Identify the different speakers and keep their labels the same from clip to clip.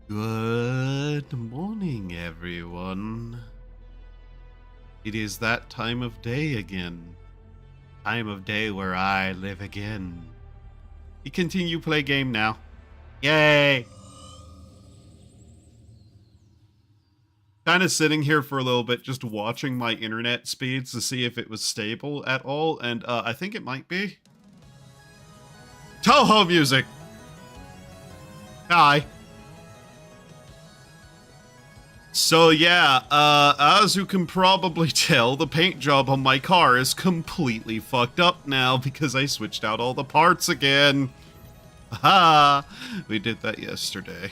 Speaker 1: Good morning, everyone. It is that time of day again. Time of day where I live again. We continue play game now. Yay! Kind of sitting here for a little bit, just watching my internet speeds to see if it was stable at all, and I think it might be. Toho music! Hi. So yeah, as you can probably tell, the paint job on my car is completely fucked up now because I switched out all the parts again. Haha, we did that yesterday.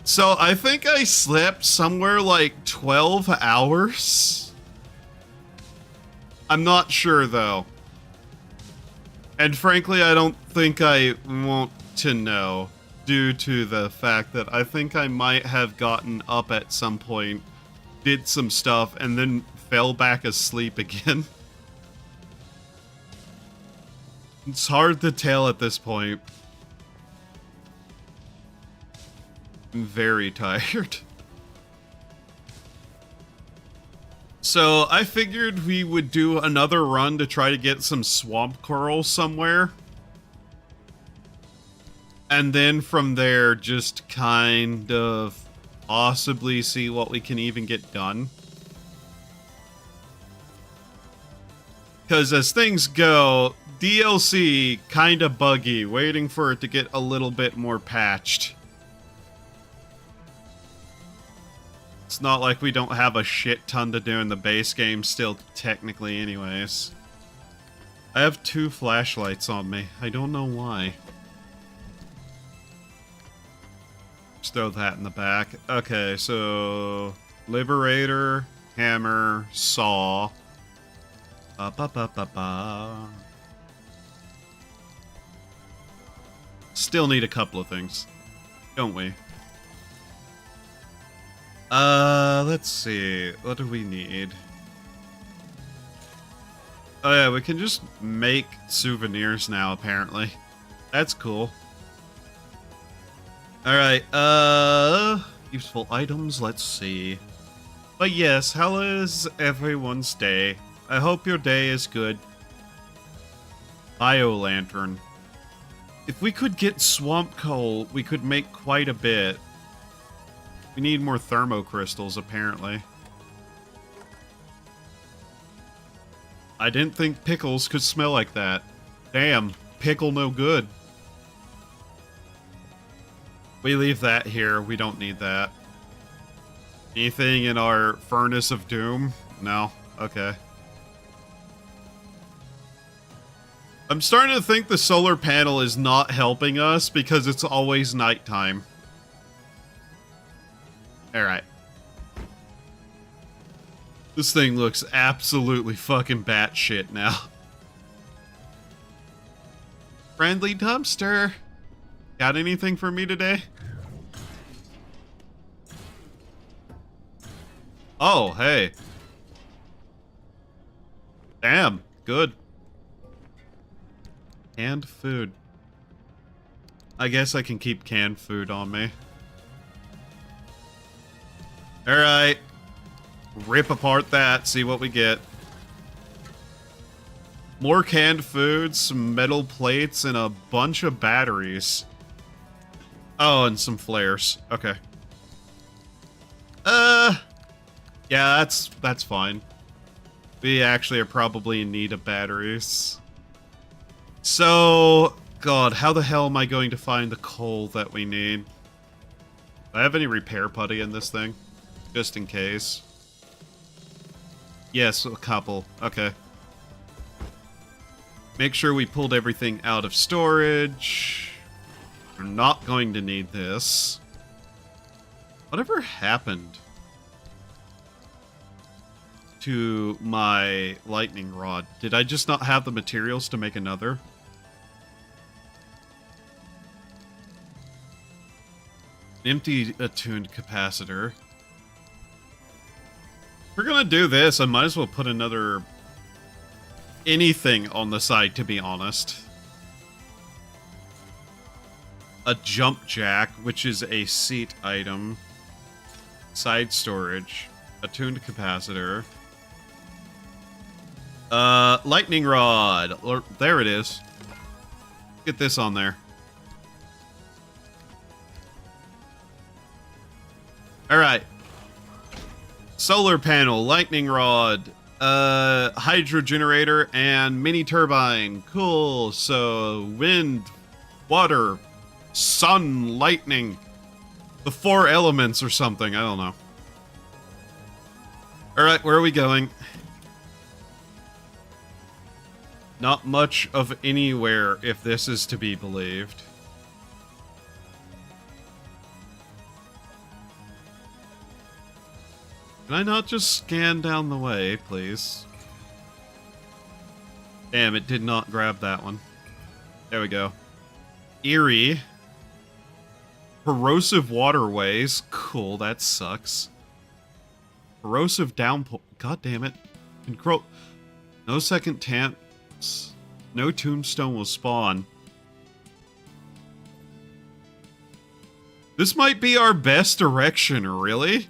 Speaker 1: So I think I slept somewhere like 12 hours. I'm not sure though. And frankly, I don't think I want to know, due to the fact that I think I might have gotten up at some point, did some stuff, and then fell back asleep again. It's hard to tell at this point. I'm very tired. So I figured we would do another run to try to get some swamp coral somewhere. And then from there, just kind of possibly see what we can even get done. Because as things go, DLC kind of buggy, waiting for it to get a little bit more patched. It's not like we don't have a shit ton to do in the base game still, technically anyways. I have 2 flashlights on me. I don't know why. Just throw that in the back. Okay, so... Liberator, hammer, saw. Still need a couple of things, don't we? Let's see. What do we need? Oh yeah, we can just make souvenirs now, apparently. That's cool. Alright, useful items, let's see. But yes, how is everyone's day? I hope your day is good. Bio-lantern. If we could get swamp coal, we could make quite a bit. We need more thermocrystals, apparently. I didn't think pickles could smell like that. Damn, pickle no good. We leave that here, we don't need that. Anything in our furnace of doom? No? Okay. I'm starting to think the solar panel is not helping us because it's always nighttime. Alright. This thing looks absolutely fucking batshit now. Friendly dumpster. Got anything for me today? Oh, hey. Damn, good. Canned food. I guess I can keep canned food on me. Alright. Rip apart that, see what we get. More canned food, some metal plates, and a bunch of batteries. Oh, and some flares. Okay. Yeah, that's fine. We actually are probably in need of batteries. So, God, how the hell am I going to find the coal that we need? Do I have any repair putty in this thing? Just in case. Yes, a couple. Okay. Make sure we pulled everything out of storage. We're not going to need this. Whatever happened to my lightning rod? Did I just not have the materials to make another? Empty attuned capacitor. If we're gonna do this, I might as well put another anything on the side, to be honest. a jump jack, which is a seat item, side storage, a tuned capacitor, lightning rod. There it is. Get this on there. All right. Solar panel, lightning rod, hydro generator, and mini turbine. Cool. So wind, water, sun, lightning. The 4 elements or something. I don't know. All right, where are we going? Not much of anywhere, if this is to be believed. Can I not just scan down the way, please? Damn, it did not grab that one. There we go. Eerie. Corrosive waterways. Cool, that sucks. Corrosive downpour. God damn it. No second tamps. No tombstone will spawn. This might be our best direction, really?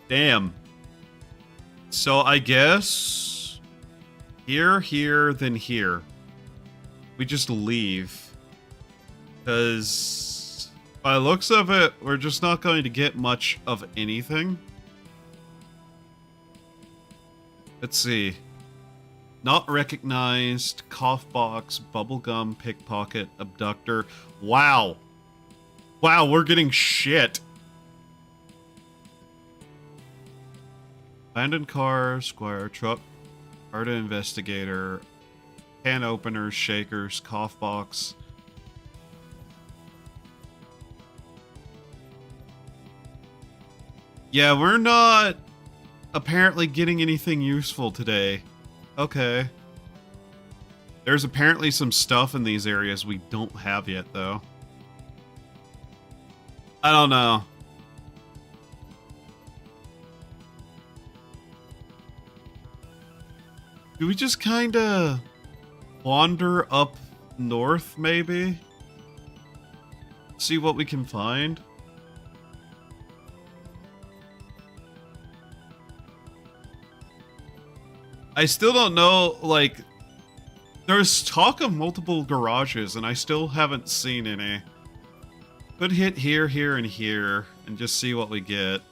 Speaker 1: Damn. So I guess here, then here. We just leave. Because by the looks of it, we're just not going to get much of anything. Let's see. Not recognized, cough box, bubblegum, pickpocket, abductor. Wow. Wow, we're getting shit. Abandoned car, squire truck, Arda investigator, can openers, shakers, cough box. Yeah, we're not apparently getting anything useful today. Okay. There's apparently some stuff in these areas we don't have yet, though. I don't know. Do we just kind of wander up north, maybe? See what we can find? I still don't know, like, there's talk of multiple garages, and I still haven't seen any. Could hit here, here, and here, and just see what we get.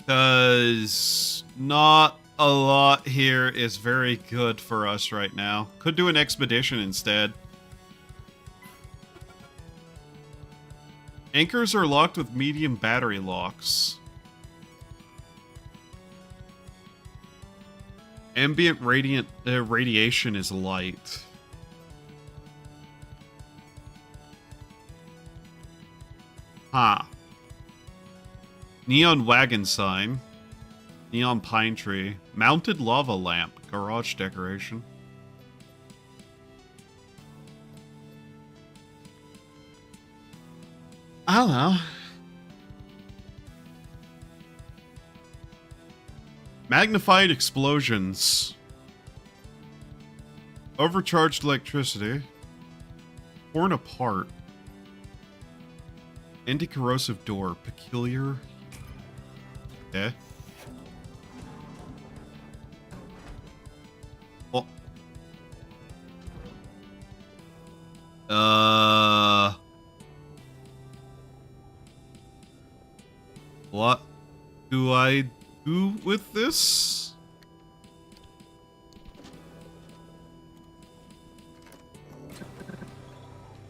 Speaker 1: Because not a lot here is very good for us right now. Could do an expedition instead. Anchors are locked with medium battery locks. Ambient radiation is light. Huh. Neon wagon sign. Neon pine tree. Mounted lava lamp. Garage decoration. I don't know. Magnified explosions. Overcharged electricity. Torn apart. Anti-corrosive door. Peculiar. Okay. Oh. What do I do with this?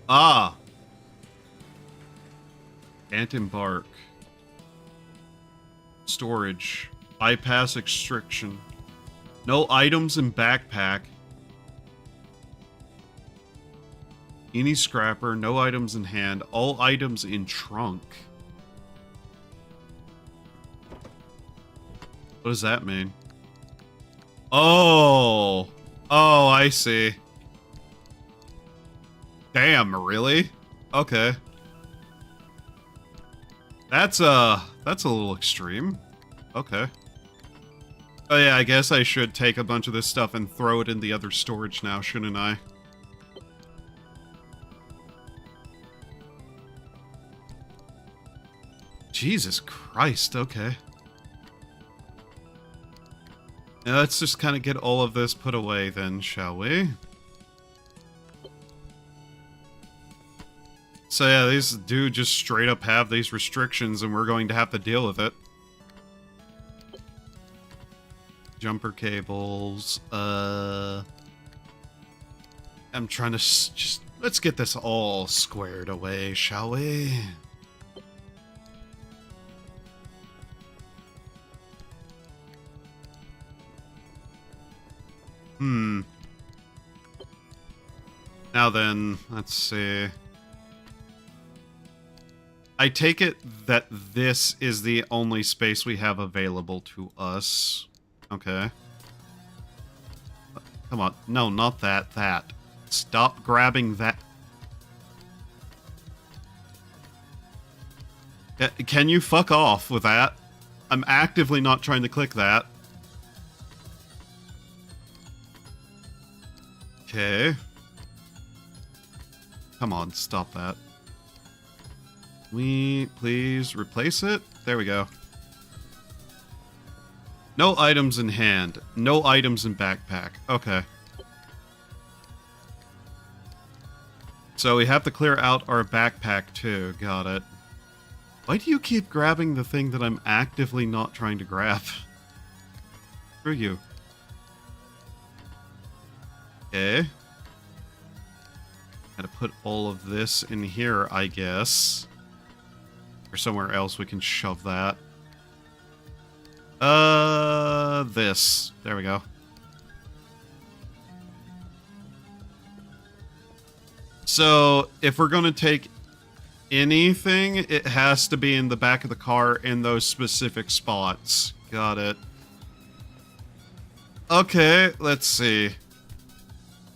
Speaker 1: Ah. Can't embark. Storage. Bypass extraction. No items in backpack. Any scrapper. No items in hand. All items in trunk. What does that mean? Oh. Oh, I see. Damn, really? Okay. That's a little extreme. Okay. Oh yeah, I guess I should take a bunch of this stuff and throw it in the other storage now, shouldn't I? Jesus Christ, okay. Now let's just kind of get all of this put away then, shall we? So yeah, these do just straight up have these restrictions and we're going to have to deal with it. Jumper cables, I'm trying to just, let's get this all squared away, shall we? Now then, let's see. I take it that this is the only space we have available to us. Okay. Come on. No, not that. That. Stop grabbing that. Can you fuck off with that? I'm actively not trying to click that. Okay. Come on, stop that. We please replace it? There we go. No items in hand. No items in backpack. Okay. So we have to clear out our backpack too. Got it. Why do you keep grabbing the thing that I'm actively not trying to grab? Screw you. Okay. Gotta put all of this in here, I guess. Or somewhere else we can shove that. This. There we go. So, if we're gonna take anything, it has to be in the back of the car in those specific spots. Got it. Okay, let's see.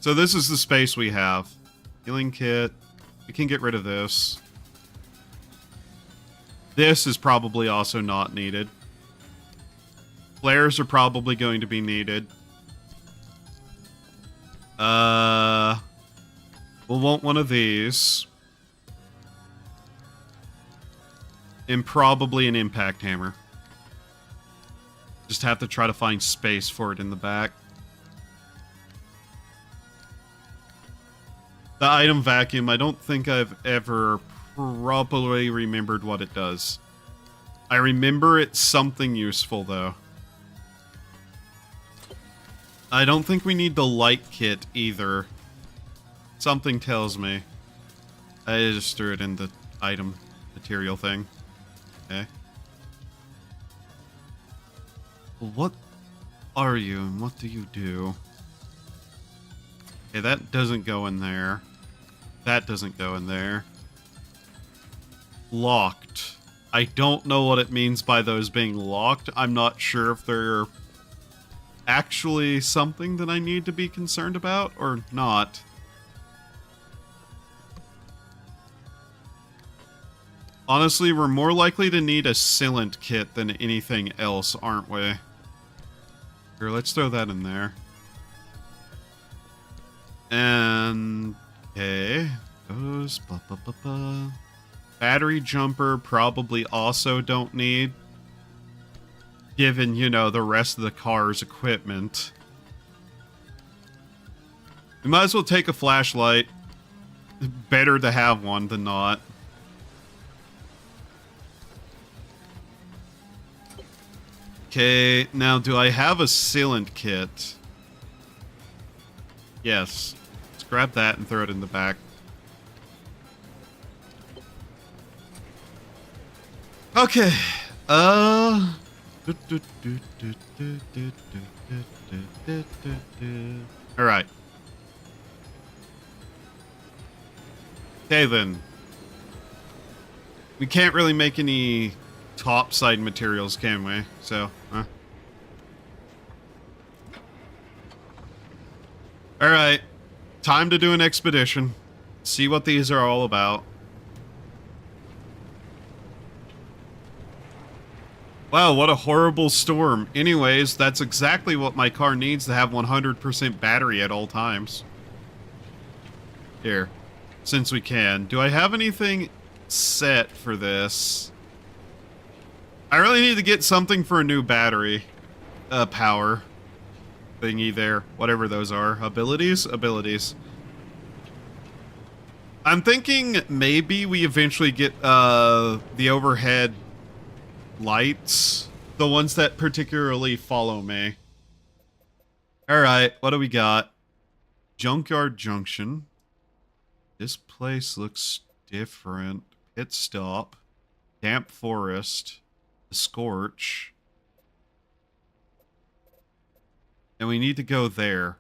Speaker 1: So this is the space we have. Healing kit. We can get rid of this. This is probably also not needed. Flares are probably going to be needed. We'll want one of these. And probably an impact hammer. Just have to try to find space for it in the back. The item vacuum, I don't think I've ever properly remembered what it does. I remember it's something useful, though. I don't think we need the light kit, either. Something tells me. I just threw it in the item material thing. Okay. Well, what are you, and what do you do? Okay, that doesn't go in there. That doesn't go in there. Locked. I don't know what it means by those being locked. I'm not sure if they're actually something that I need to be concerned about or not. Honestly, we're more likely to need a sealant kit than anything else, aren't we? Here, let's throw that in there. And... okay. Goes... Battery jumper probably also don't need. Given, you know, the rest of the car's equipment. We might as well take a flashlight. Better to have one than not. Okay, now do I have a sealant kit? Yes. Let's grab that and throw it in the back. Okay. Alright. Okay then. We can't really make any topside materials, can we? So, Alright. Time to do an expedition. See what these are all about. Wow, what a horrible storm. Anyways, that's exactly what my car needs to have 100% battery at all times. Here, since we can. Do I have anything set for this? I really need to get something for a new battery. Power thingy there. Whatever those are. Abilities? Abilities. I'm thinking maybe we eventually get the overhead lights. The ones that particularly follow me. Alright, what do we got? Junkyard Junction. This place looks different. Pit Stop. Damp Forest. The Scorch. And we need to go there.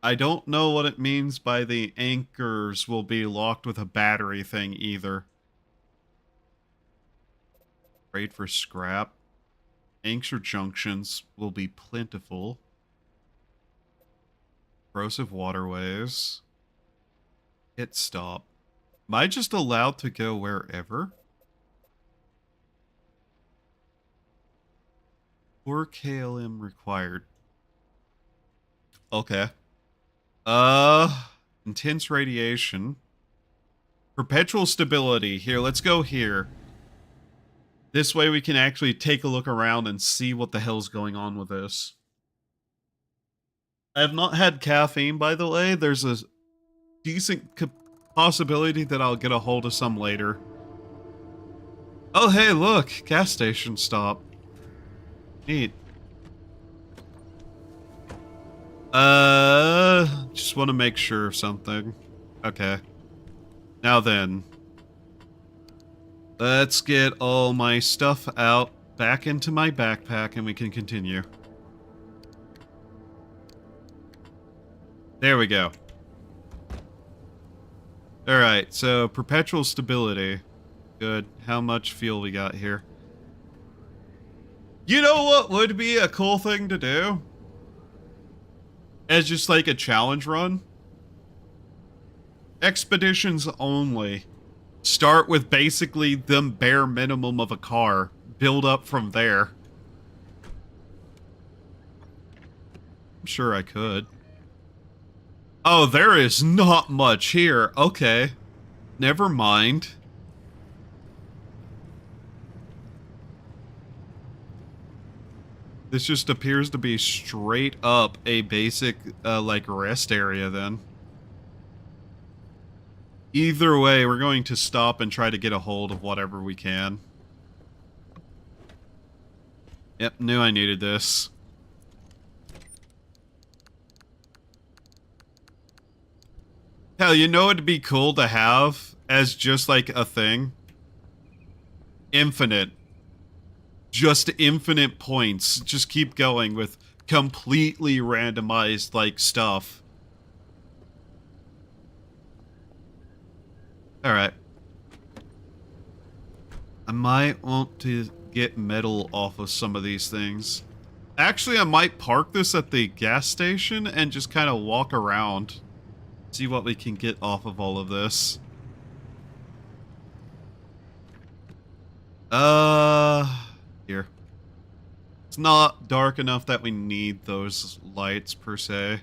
Speaker 1: I don't know what it means by the anchors will be locked with a battery thing either. Trade for scrap. Anchor junctions will be plentiful. Corrosive waterways. Pit stop. Am I just allowed to go wherever? 4 KLM required. Okay. Intense radiation. Perpetual stability. Here, let's go here. This way we can actually take a look around and see what the hell's going on with this. I have not had caffeine, by the way. There's a decent possibility that I'll get a hold of some later. Oh, hey, look. Gas station stop. Neat. Just want to make sure of something. Okay. Now then. Let's get all my stuff out, back into my backpack, and we can continue. There we go. Alright, so perpetual stability. Good. How much fuel we got here? You know what would be a cool thing to do? As just like a challenge run? Expeditions only. Start with basically the bare minimum of a car. Build up from there. I'm sure I could. Oh, there is not much here. Okay. Never mind. This just appears to be straight up a basic, like, rest area then. Either way, we're going to stop and try to get a hold of whatever we can. Yep, knew I needed this. Hell, you know it'd be cool to have as just like a thing? Infinite. Just infinite points. Just keep going with completely randomized, like, stuff. Alright. I might want to get metal off of some of these things. Actually, I might park this at the gas station and just kind of walk around. See what we can get off of all of this. Here. It's not dark enough that we need those lights, per se.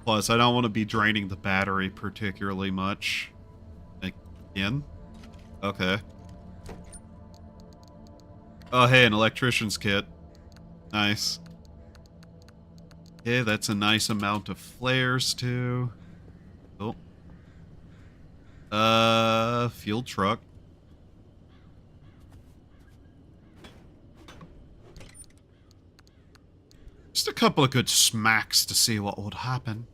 Speaker 1: Plus, I don't want to be draining the battery particularly much. Again? Okay. Oh, hey, an electrician's kit. Nice. Okay, that's a nice amount of flares, too. Cool. Fuel truck. Just a couple of good smacks to see what would happen.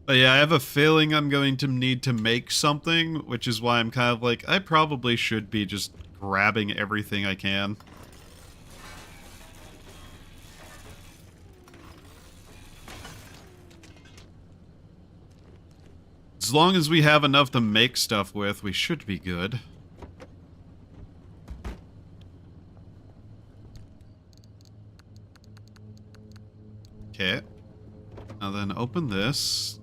Speaker 1: But yeah, I have a feeling I'm going to need to make something, which is why I'm kind of like, I probably should be just grabbing everything I can. As long as we have enough to make stuff with, we should be good. Okay. Now then open this.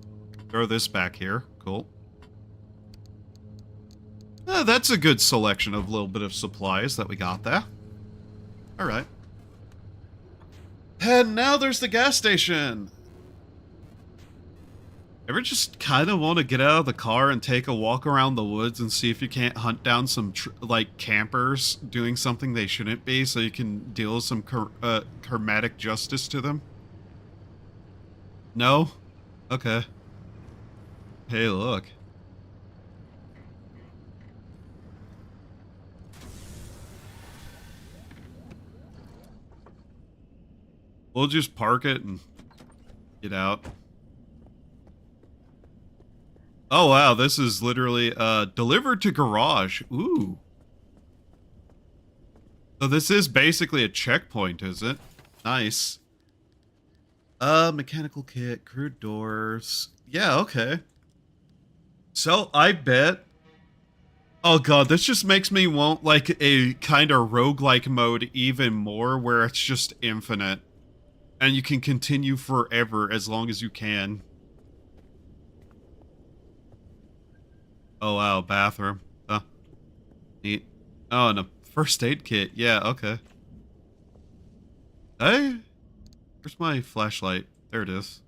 Speaker 1: Throw this back here. Cool. That's a good selection of a little bit of supplies that we got there. Alright. And now there's the gas station. Ever just kind of want to get out of the car and take a walk around the woods and see if you can't hunt down some, like, campers doing something they shouldn't be so you can deal some karmatic justice to them? No? Okay. Hey, look. We'll just park it and get out. Oh, wow, this is literally, delivered to garage. Ooh. So this is basically a checkpoint, is it? Nice. Mechanical kit, crude doors. Yeah, okay. So, I bet... Oh god, this just makes me want, like, a kind of roguelike mode even more, where it's just infinite. And you can continue forever as long as you can. Oh wow, bathroom. Oh, neat. Oh, and a first aid kit. Yeah, okay. Hey, where's my flashlight? There it is.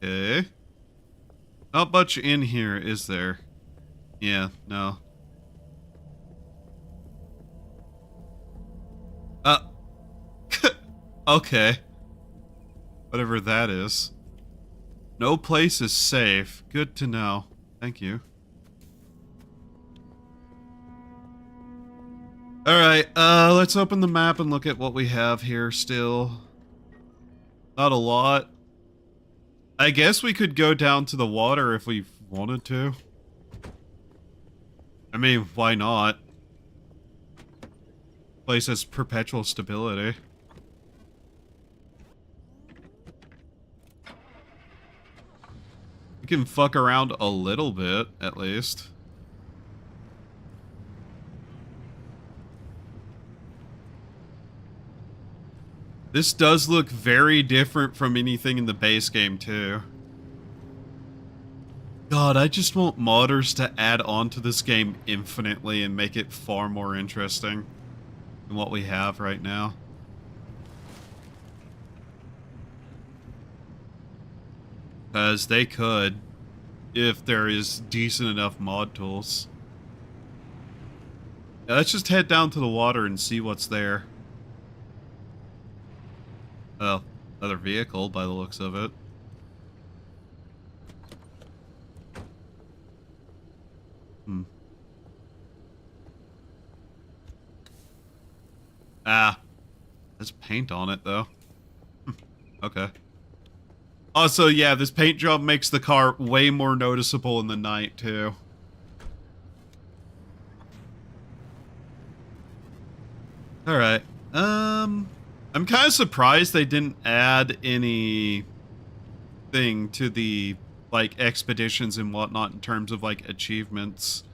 Speaker 1: Okay. Not much in here, is there? Yeah, no. Okay. Whatever that is. No place is safe. Good to know. Thank you. Alright, let's open the map and look at what we have here still. Not a lot. I guess we could go down to the water if we wanted to. I mean, why not? Place has perpetual stability. We can fuck around a little bit, at least. This does look very different from anything in the base game, too. God, I just want modders to add on to this game infinitely and make it far more interesting than what we have right now. Because they could, if there is decent enough mod tools. Yeah, let's just head down to the water and see what's there. Oh, another vehicle by the looks of it. Ah, there's paint on it though. Okay. Also, yeah, this paint job makes the car way more noticeable in the night, too. Alright. I'm kind of surprised they didn't add any thing to the, like, expeditions and whatnot in terms of, like, achievements.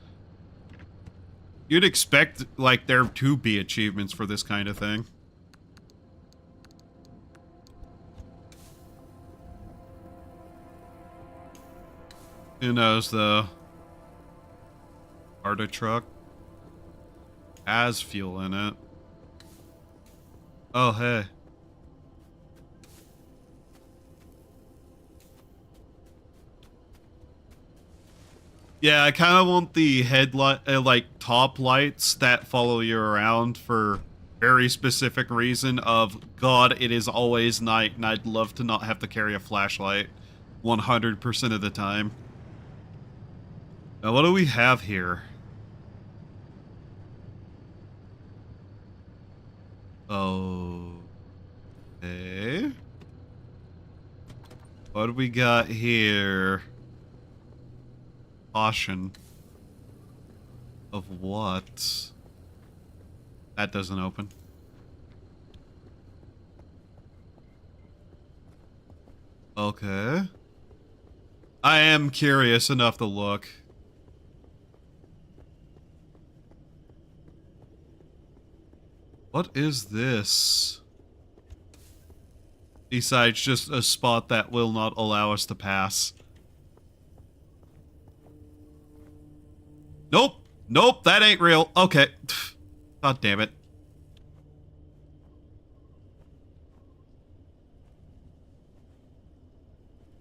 Speaker 1: You'd expect, like, there to be achievements for this kind of thing. Who knows, though? Arda truck has fuel in it. Oh, hey. Yeah, I kind of want the headlight, like, top lights that follow you around for very specific reason of, God, it is always night, and I'd love to not have to carry a flashlight 100% of the time. Now, what do we have here? Okay. What do we got here? Caution. Of what? That doesn't open. Okay. I am curious enough to look. What is this? Besides just a spot that will not allow us to pass. Nope. Nope, that ain't real. Okay. God damn it.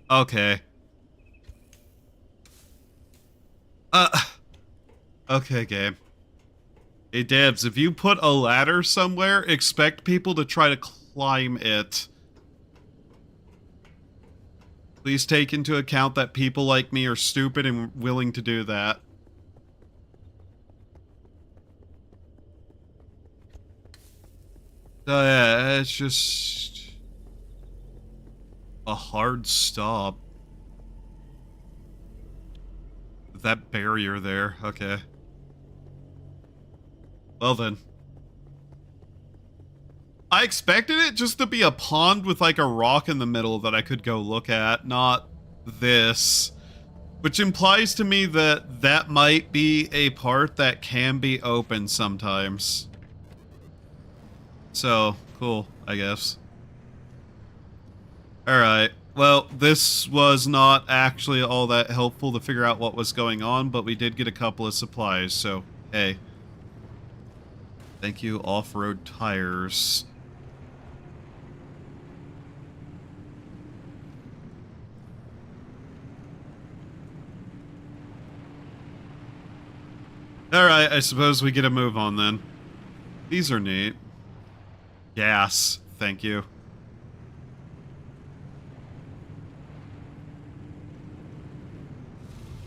Speaker 1: Okay. Okay, game. Hey, Debs, if you put a ladder somewhere, expect people to try to climb it. Please take into account that people like me are stupid and willing to do that. Yeah, it's just a hard stop. That barrier there, okay. Well then. I expected it just to be a pond with like a rock in the middle that I could go look at, not this. Which implies to me that that might be a part that can be open sometimes. So, cool, I guess. Alright, well, this was not actually all that helpful to figure out what was going on, but we did get a couple of supplies, so, hey. Thank you, off-road tires. Alright, I suppose we get a move on then. These are neat. Gas, thank you.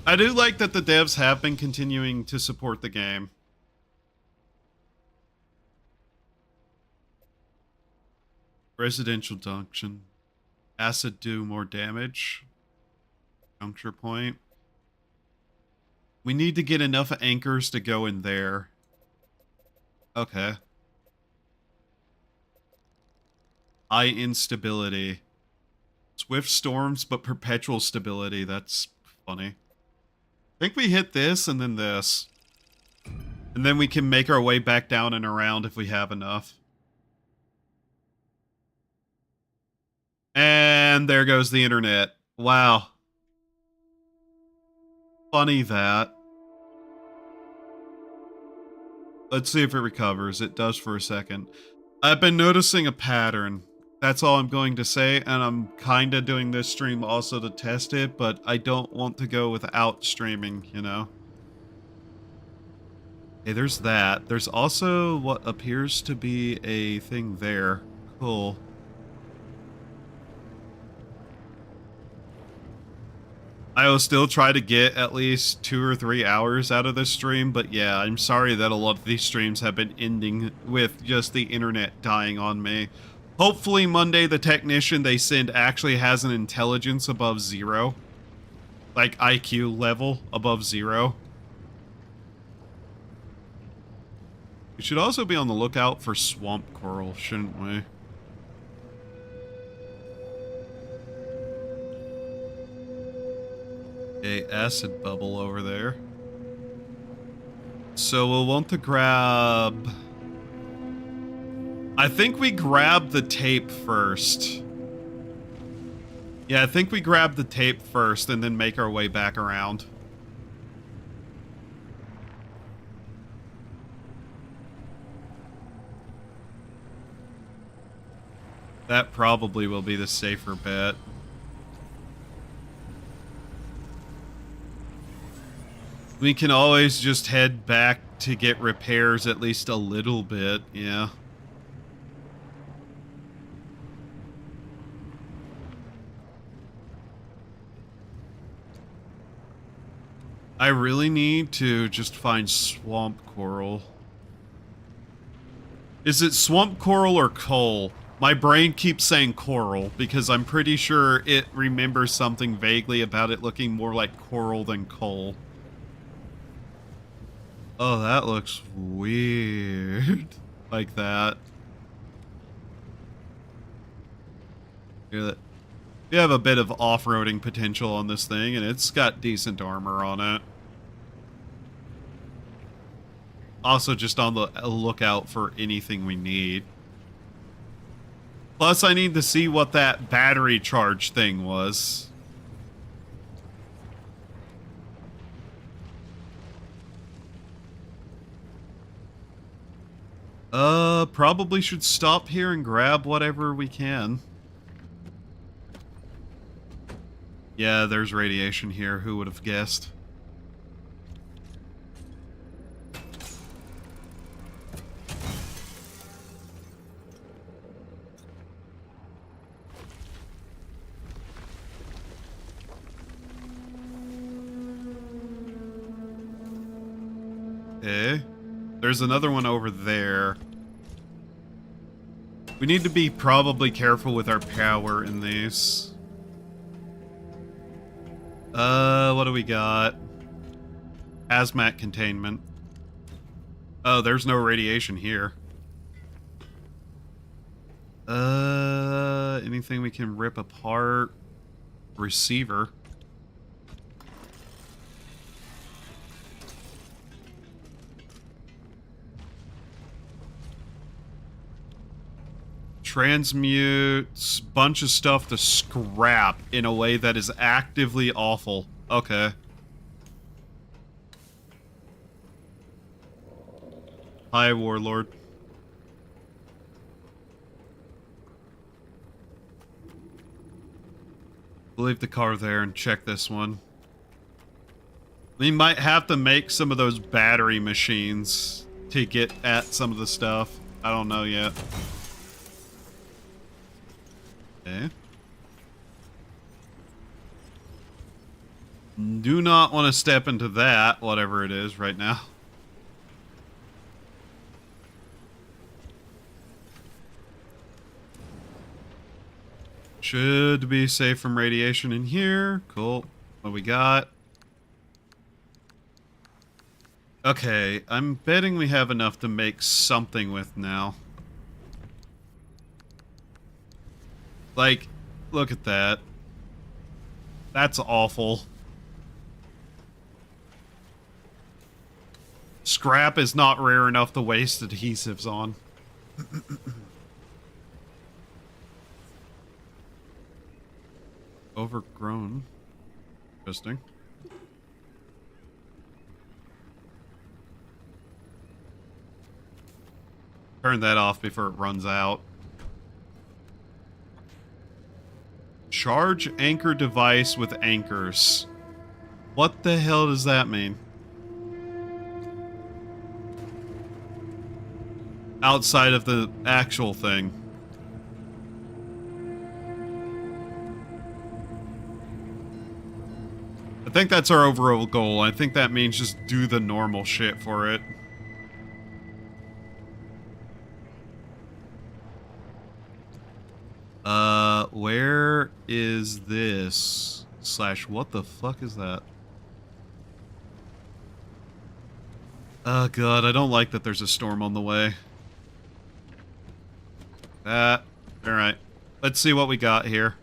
Speaker 1: I do like that the devs have been continuing to support the game. Residential junction. Acid do more damage. Juncture point. We need to get enough anchors to go in there. Okay. High instability. Swift storms, but perpetual stability. That's funny. I think we hit this and then this. And then we can make our way back down and around if we have enough. And there goes the internet. Wow. Funny that. Let's see if it recovers. It does for a second. I've been noticing a pattern. That's all I'm going to say, and I'm kinda doing this stream also to test it, but I don't want to go without streaming, you know? Okay, there's that. There's also what appears to be a thing there. Cool. I will still try to get at least 2 or 3 hours out of this stream, but yeah, I'm sorry that a lot of these streams have been ending with just the internet dying on me. Hopefully Monday the technician they send actually has an intelligence above 0. Like IQ level above 0. We should also be on the lookout for swamp coral, shouldn't we? A acid bubble over there. So we'll want to grab... I think we grab the tape first. Yeah, I think we grab the tape first and then make our way back around. That probably will be the safer bet. We can always just head back to get repairs at least a little bit, yeah. I really need to just find swamp coral. Is it swamp coral or coal? My brain keeps saying coral because I'm pretty sure it remembers something vaguely about it looking more like coral than coal. Oh, that looks weird. Like that. You have a bit of off-roading potential on this thing, and it's got decent armor on it. Also, just on the lookout for anything we need. Plus, I need to see what that battery charge thing was. Probably should stop here and grab whatever we can. Yeah, there's radiation here. Who would have guessed? Okay. There's another one over there. We need to be probably careful with our power in these. What do we got? Hazmat containment. Oh, there's no radiation here. Anything we can rip apart? Receiver. Transmutes bunch of stuff to scrap in a way that is actively awful. Okay. Hi, Warlord. We'll leave the car there and check this one. We might have to make some of those battery machines to get at some of the stuff. I don't know yet. Okay. Do not want to step into that, whatever it is right now. Should be safe from radiation in here. Cool. What we got? Okay, I'm betting we have enough to make something with now. Like, look at that. That's awful. Scrap is not rare enough to waste adhesives on. Overgrown. Interesting. Turn that off before it runs out. Charge anchor device with anchors. What the hell does that mean? Outside of the actual thing. I think that's our overall goal. I think that means just do the normal shit for it. Where is this? Slash, what the fuck is that? Oh god, I don't like that there's a storm on the way. Alright. Let's see what we got here.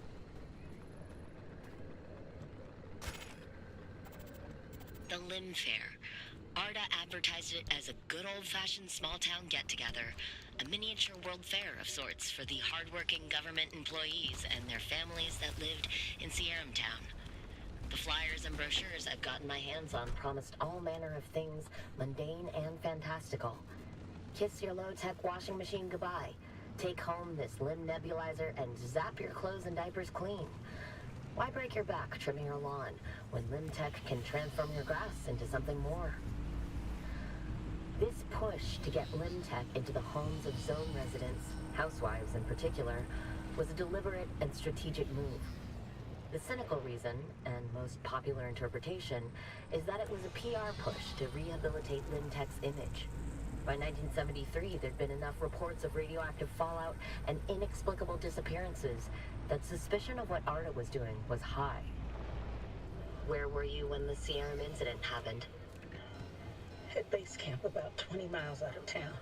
Speaker 2: The Limb Fair. Arda advertised it as a good old-fashioned small-town get-together. A miniature world fair of sorts for the hardworking government employees and their families that lived in Sierram Town. The flyers and brochures I've gotten my hands on promised all manner of things mundane and fantastical. Kiss your low-tech washing machine goodbye. Take home this limb nebulizer and zap your clothes and diapers clean. Why break your back trimming your lawn when LimTech can transform your grass into something more? This push to get LimTech into the homes of zone residents, housewives in particular, was a deliberate and strategic move. The cynical reason, and most popular interpretation, is that it was a PR push to rehabilitate LimTech's image. By 1973, there'd been enough reports of radioactive fallout and inexplicable disappearances that suspicion of what Arda was doing was high. Where were you when the Sierram incident happened?
Speaker 3: At base camp about 20 miles out of town.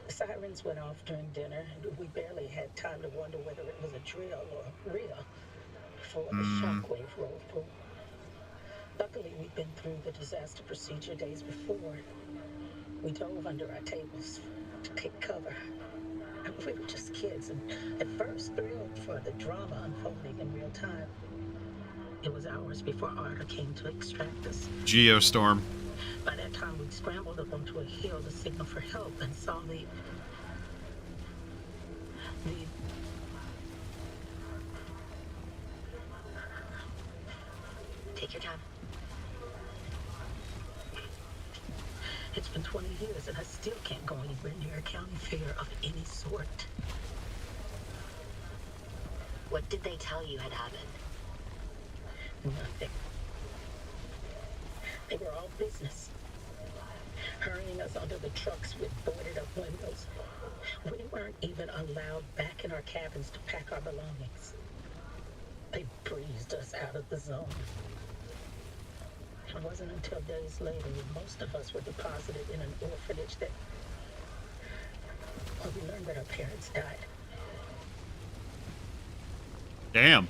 Speaker 3: The sirens went off during dinner, and we barely had time to wonder whether it was a drill or real before the shockwave rolled through. Luckily, we'd been through the disaster procedure days before. We dove under our tables to take cover. We were just kids, and at first thrilled for the drama unfolding in real time. It was hours before Arda came to extract us.
Speaker 1: Geostorm.
Speaker 3: By that time, we'd scrambled up onto a hill to signal for help and saw the
Speaker 2: Take your time.
Speaker 3: It's been 20 years and I still can't go anywhere near a county fair of any sort.
Speaker 2: What did they tell you had happened?
Speaker 3: Nothing. They were all business. Hurrying us onto the trucks with boarded up windows. We weren't even allowed back in our cabins to pack our belongings. They breezed us out of the zone. It wasn't until days later when most of us were deposited in an orphanage that we learned that our parents died.
Speaker 1: Damn.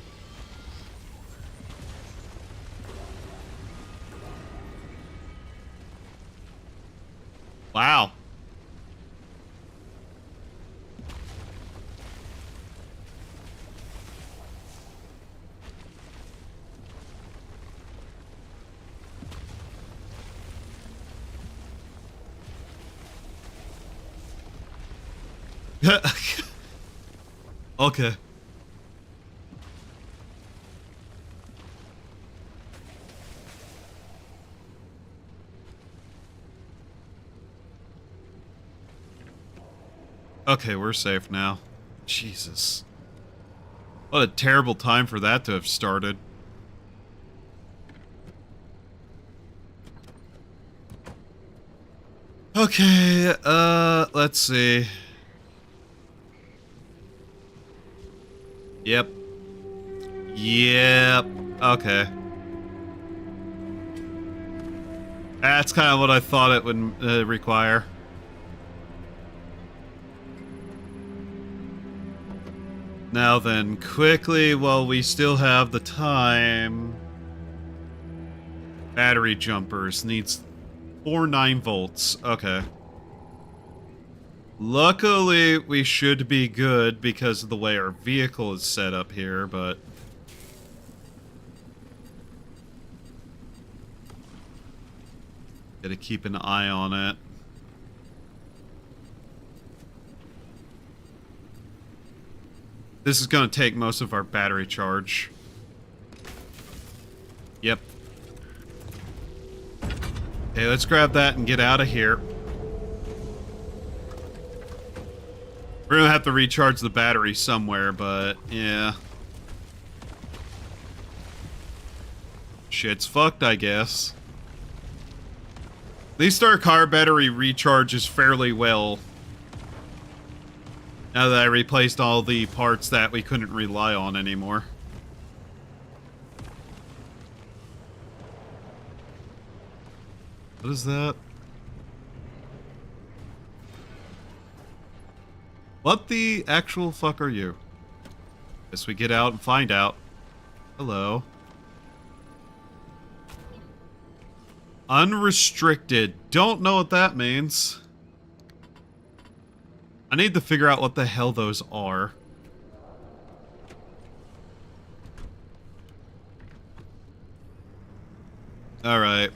Speaker 1: Wow. Okay. Okay, we're safe now. Jesus. What a terrible time for that to have started. Okay, let's see. Yep. Yep. Okay. That's kind of what I thought it would require. Now then, quickly, while we still have the time... Battery jumpers. Needs 4 9-volts. Okay. Luckily, we should be good because of the way our vehicle is set up here, but... Gotta keep an eye on it. This is gonna take most of our battery charge. Yep. Okay, let's grab that and get out of here. We're gonna have to recharge the battery somewhere, but yeah. Shit's fucked, I guess. At least our car battery recharges fairly well. Now that I replaced all the parts that we couldn't rely on anymore. What is that? What the actual fuck are you? Guess we get out and find out. Hello. Unrestricted. Don't know what that means. I need to figure out what the hell those are. Alright.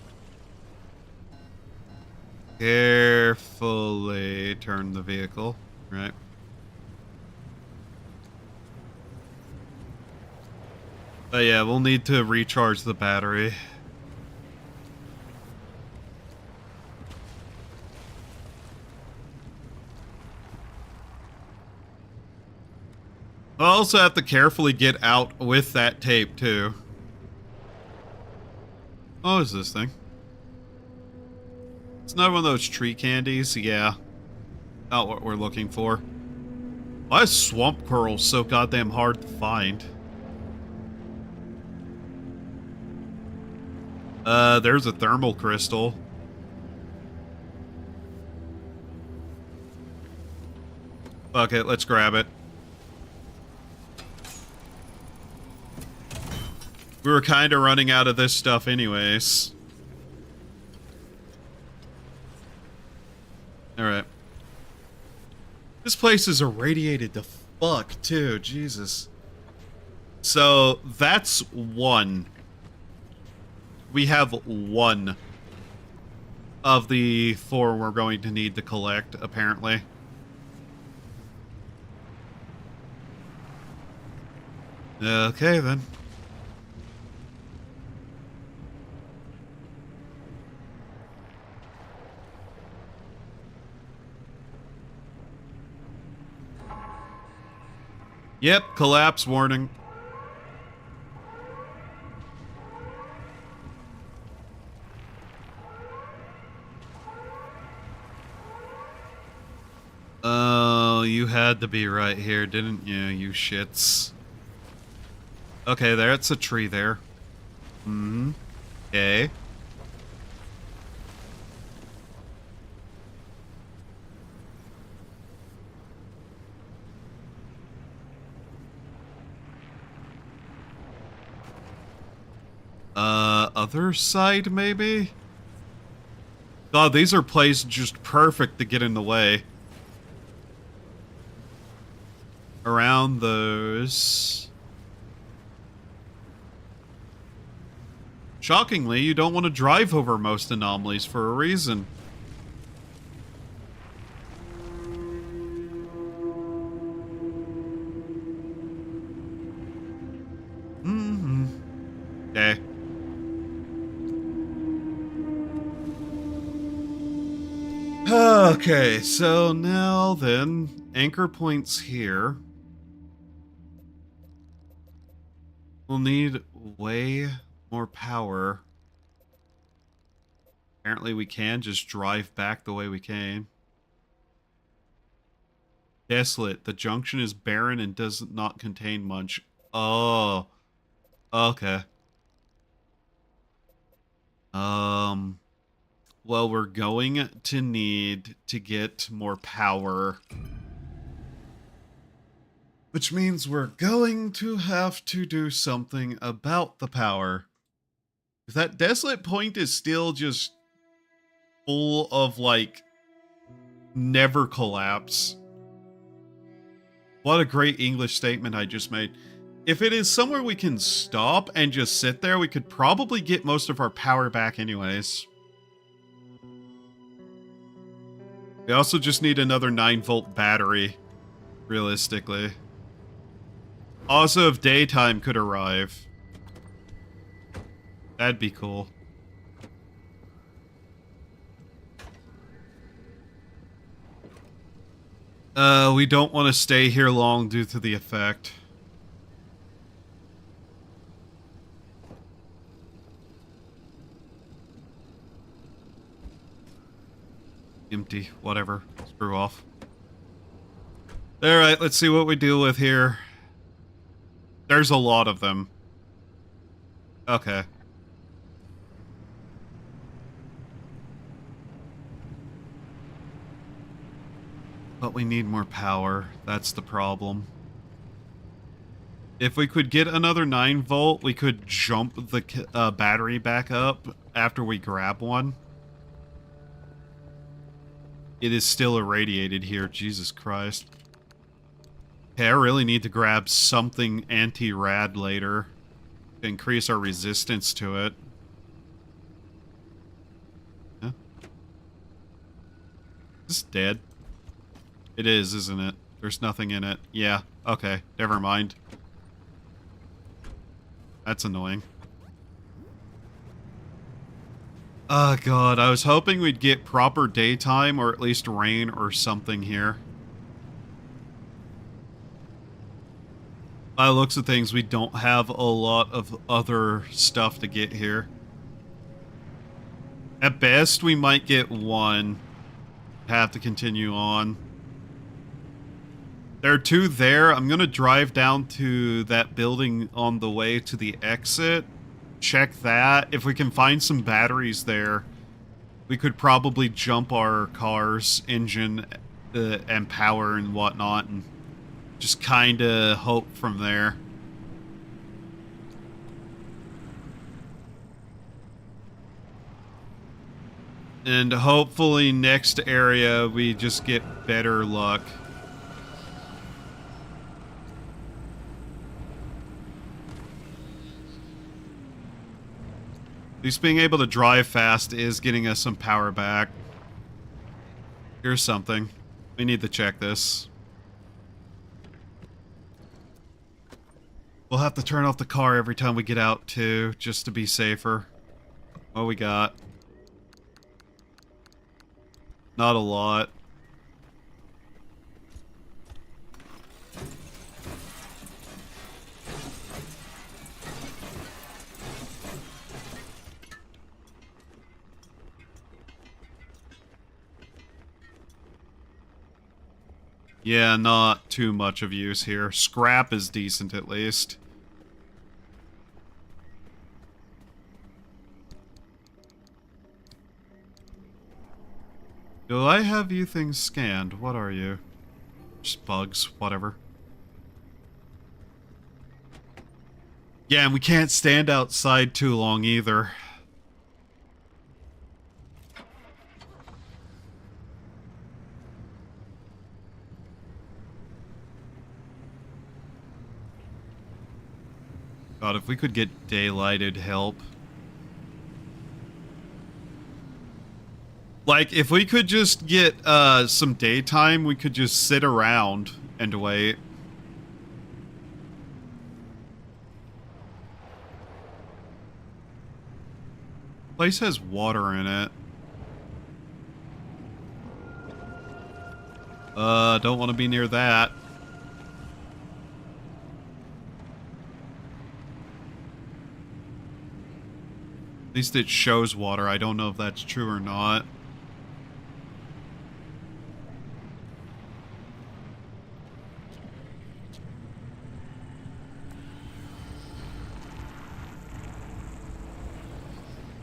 Speaker 1: Carefully turn the vehicle. Right. But yeah, we'll need to recharge the battery. I'll also have to carefully get out with that tape, too. What is this thing? It's not one of those tree candies? Yeah. Not what we're looking for. Why is swamp coral so goddamn hard to find? There's a thermal crystal. Fuck it, let's grab it. We were kind of running out of this stuff anyways. Alright. This place is irradiated to fuck, too. Jesus. So, that's one. We have one of the 4 we're going to need to collect, apparently. Okay, then. Yep, collapse warning. Oh, you had to be right here, didn't you, you shits? Okay, there's a tree there. Mm-hmm. Okay. Other side, maybe? God, these are placed just perfect to get in the way. Around those. Shockingly, you don't want to drive over most anomalies for a reason. Mm-hmm. Okay. Okay, so now then, anchor points here. We'll need way more power. Apparently we can just drive back the way we came. Desolate. The junction is barren and does not contain much. Oh. Okay. Well, we're going to need to get more power. Which means we're going to have to do something about the power. If that desolate point is still just full of, like, never collapse. What a great English statement I just made. If it is somewhere we can stop and just sit there, we could probably get most of our power back anyways. We also just need another 9-volt battery, realistically. Also, if daytime could arrive. That'd be cool. We don't want to stay here long due to the effect. Empty. Whatever. Screw off. Alright, let's see what we deal with here. There's a lot of them. Okay. But we need more power. That's the problem. If we could get another 9-volt, we could jump the battery back up after we grab one. It is still irradiated here. Jesus Christ. Okay, I really need to grab something anti-rad later to increase our resistance to it. Huh? Is this dead? It is, isn't it? There's nothing in it. Yeah, okay, never mind. That's annoying. Oh god, I was hoping we'd get proper daytime or at least rain or something here. By the looks of things, we don't have a lot of other stuff to get here. At best, we might get one. Have to continue on. There are 2 there. I'm gonna drive down to that building on the way to the exit. Check that. If we can find some batteries there, we could probably jump our car's engine and power and whatnot and just kind of hope from there. And hopefully next area we just get better luck. At least being able to drive fast is getting us some power back. Here's something. We need to check this. We'll have to turn off the car every time we get out, too, just to be safer. What we got? Not a lot. Yeah, not too much of use here. Scrap is decent, at least. Do I have you things scanned? What are you? Just bugs, whatever. Yeah, and we can't stand outside too long either. God, if we could get daylighted help. Like, if we could just get some daytime, we could just sit around and wait. Place has water in it. Don't want to be near that. At least it shows water. I don't know if that's true or not.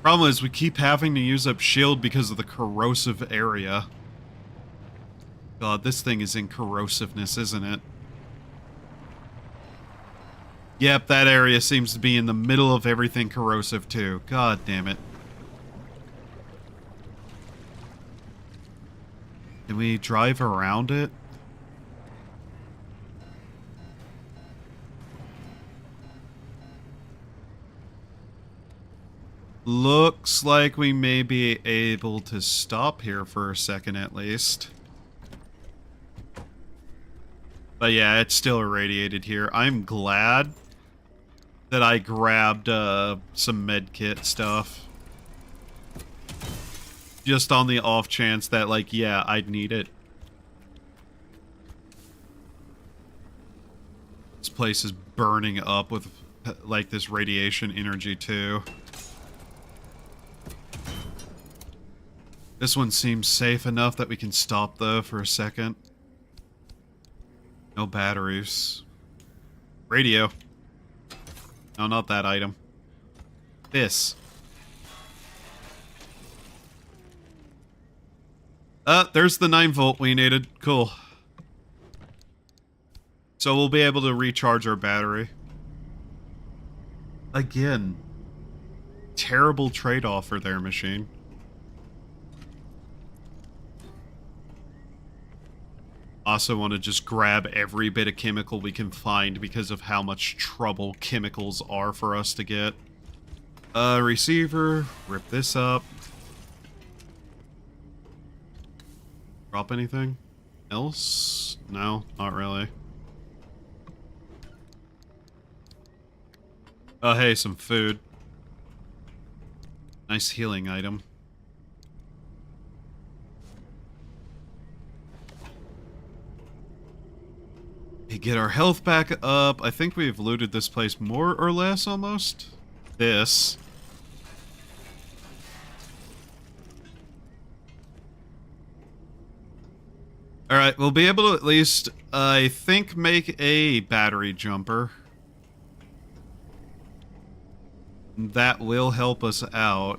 Speaker 1: Problem is, we keep having to use up shield because of the corrosive area. God, this thing is in corrosiveness, isn't it? Yep, that area seems to be in the middle of everything corrosive, too. God damn it. Can we drive around it? Looks like we may be able to stop here for a second at least. But yeah, it's still irradiated here. I'm glad that I grabbed some medkit stuff. Just on the off chance that, like, yeah, I'd need it. This place is burning up with, like, this radiation energy, too. This one seems safe enough that we can stop, though, for a second. No batteries. Radio. No, not that item. This. There's the 9-volt we needed. Cool. So we'll be able to recharge our battery. Again. Terrible trade-off for their machine. Also want to just grab every bit of chemical we can find because of how much trouble chemicals are for us to get. Receiver. Rip this up. Drop anything else? No, not really. Oh, hey, some food. Nice healing item. Get our health back up. I think we've looted this place more or less, almost. This. Alright, we'll be able to at least, I think, make a battery jumper. That will help us out.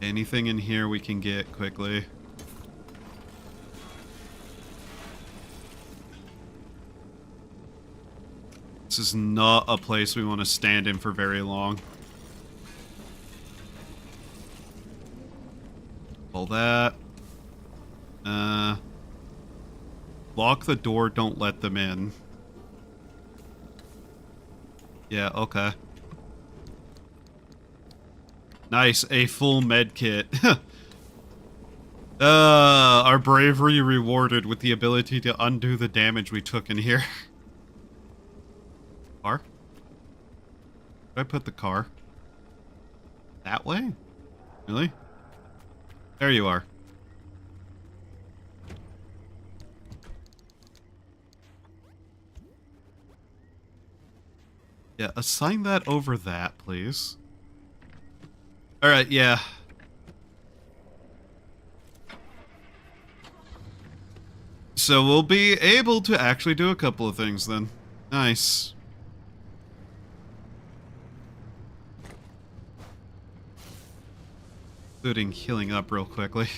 Speaker 1: Anything in here we can get quickly. This is not a place we want to stand in for very long. All that. Lock the door, don't let them in. Yeah, okay. Nice, a full med kit. Our bravery rewarded with the ability to undo the damage we took in here. Car? Where did I put the car? That way? Really? There you are. Yeah, assign that over that, please. Alright, yeah. So we'll be able to actually do a couple of things then. Nice. Including healing up real quickly.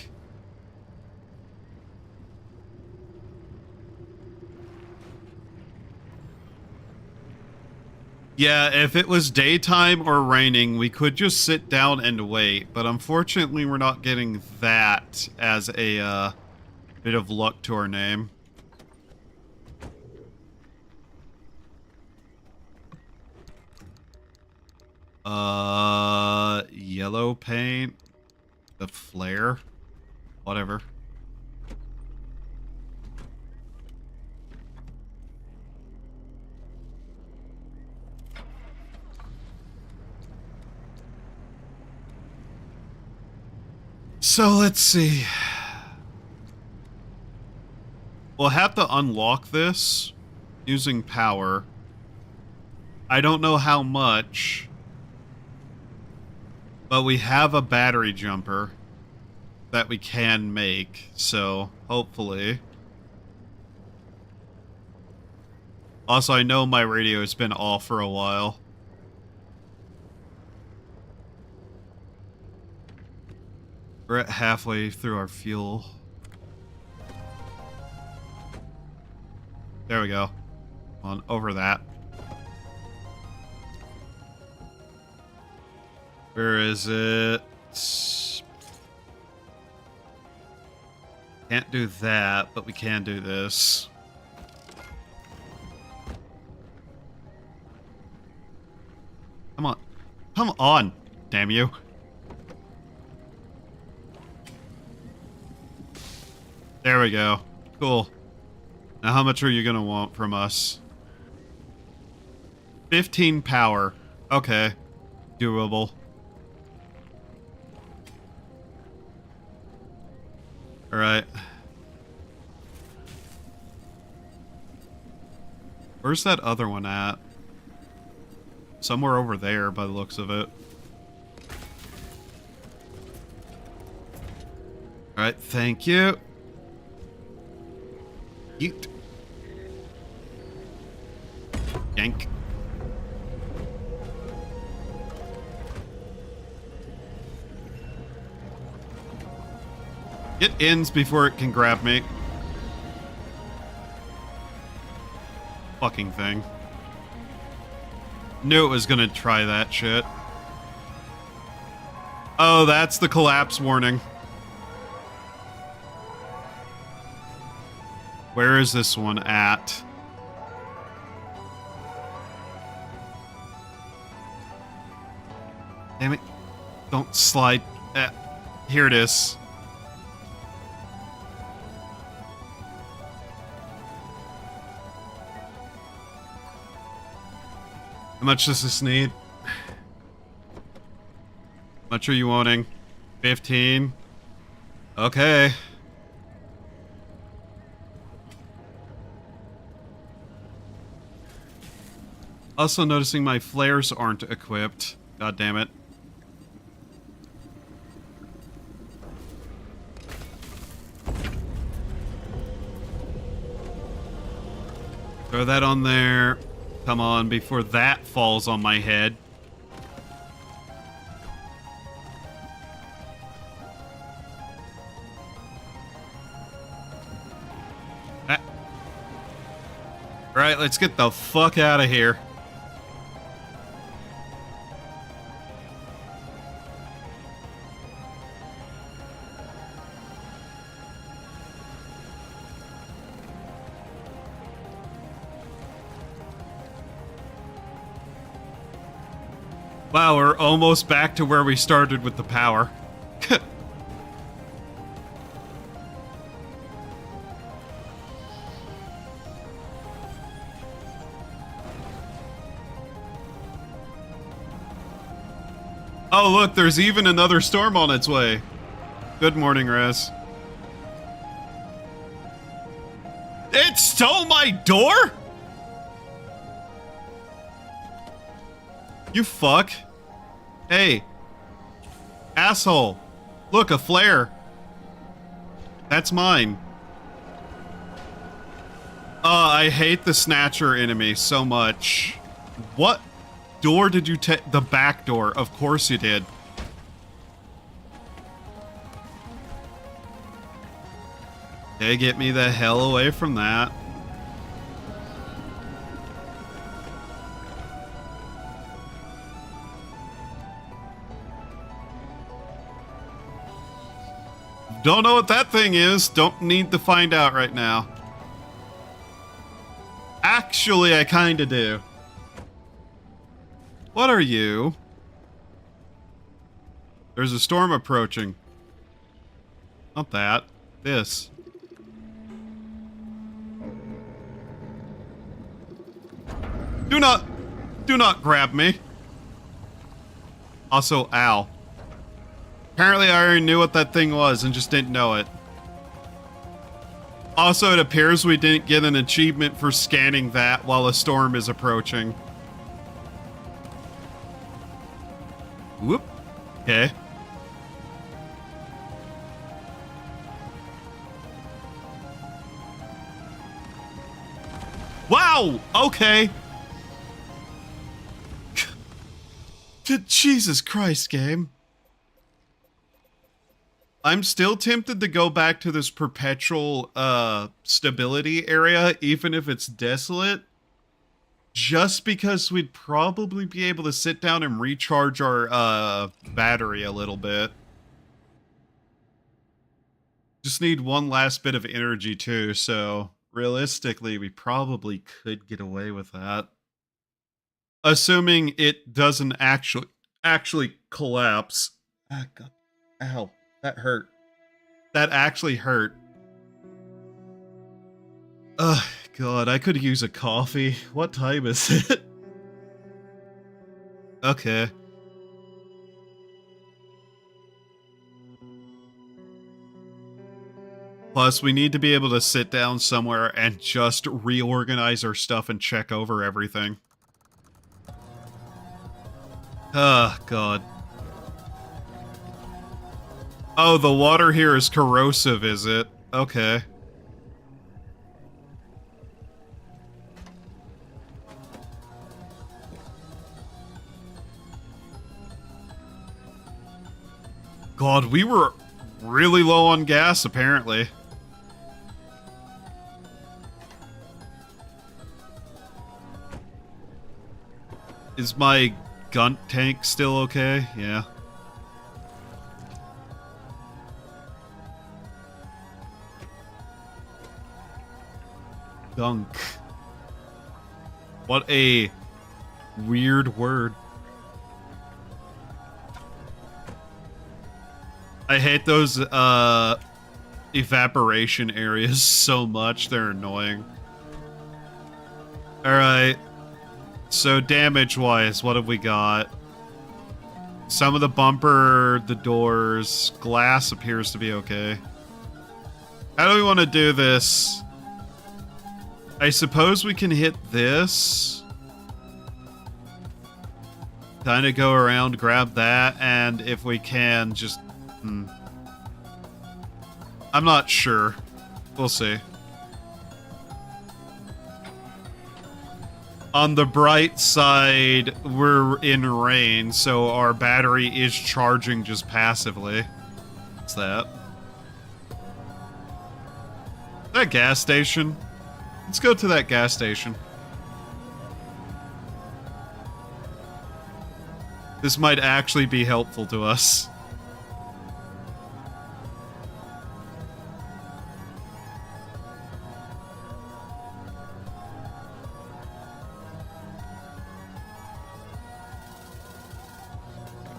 Speaker 1: Yeah, if it was daytime or raining, we could just sit down and wait, but unfortunately we're not getting that as a bit of luck to our name. Yellow paint, the flare, whatever. So let's see. We'll have to unlock this using power. I don't know how much, but we have a battery jumper that we can make, so hopefully. Also, I know my radio has been off for a while. We're at halfway through our fuel. There we go. On over that. Where is it? Can't do that, but we can do this. Come on. Come on, damn you. There we go. Cool. Now how much are you gonna want from us? 15 power. Okay. Doable. Alright. Where's that other one at? Somewhere over there by the looks of it. Alright, thank you. Yeet. Yank. It ends before it can grab me. Fucking thing. Knew it was gonna try that shit. Oh, that's the collapse warning. Where is this one at? Damn it. Don't slide. Here it is. How much does this need? How much are you wanting? 15? Okay. Also noticing my flares aren't equipped. God damn it. Throw that on there. Come on, before that falls on my head. Right, let's get the fuck out of here. Wow, we're almost back to where we started with the power. Oh, look, there's even another storm on its way. Good morning, Rez. It stole my door? You fuck. Hey. Asshole. Look, a flare. That's mine. I hate the Snatcher enemy so much. What door did you take? The back door. Of course you did. Okay, get me the hell away from that. Don't know what that thing is. Don't need to find out right now. Actually, I kinda do. What are you? There's a storm approaching. Not that. This. Do not grab me. Also, ow. Apparently I already knew what that thing was and just didn't know it. Also, it appears we didn't get an achievement for scanning that while a storm is approaching. Whoop. Okay. Wow! Okay. Jesus Christ, game. I'm still tempted to go back to this perpetual stability area, even if it's desolate. Just because we'd probably be able to sit down and recharge our battery a little bit. Just need one last bit of energy too, so realistically we probably could get away with that. Assuming it doesn't actually collapse. Ah, God. Ow. That hurt. That actually hurt. Ugh, God, I could use a coffee. What time is it? Okay. Plus, we need to be able to sit down somewhere and just reorganize our stuff and check over everything. Oh, God. Oh, the water here is corrosive, is it? Okay. God, we were really low on gas, apparently. Is my gun tank still okay? Yeah. Gunk. What a weird word. I hate those evaporation areas so much. They're annoying. Alright. So damage-wise, what have we got? Some of the bumper, the doors, glass appears to be okay. How do we want to do this? I suppose we can hit this. Kind of go around, grab that, and if we can, just... I'm not sure. We'll see. On the bright side, we're in rain, so our battery is charging just passively. What's that? That gas station? Let's go to that gas station. This might actually be helpful to us.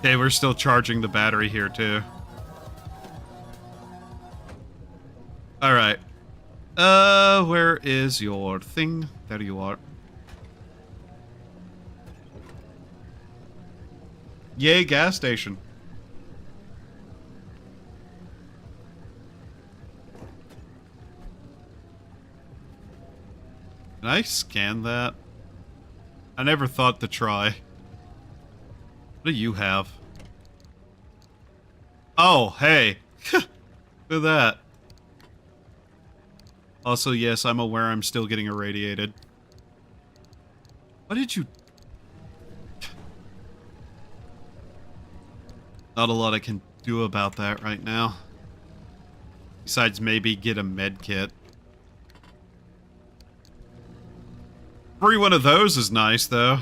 Speaker 1: Okay, we're still charging the battery here, too. Alright. Where is your thing? There you are. Yay, gas station. Can I scan that? I never thought to try. What do you have? Oh, hey. Look at that. Also, yes, I'm aware I'm still getting irradiated. What did you... Not a lot I can do about that right now. Besides maybe get a med kit. Free one of those is nice, though.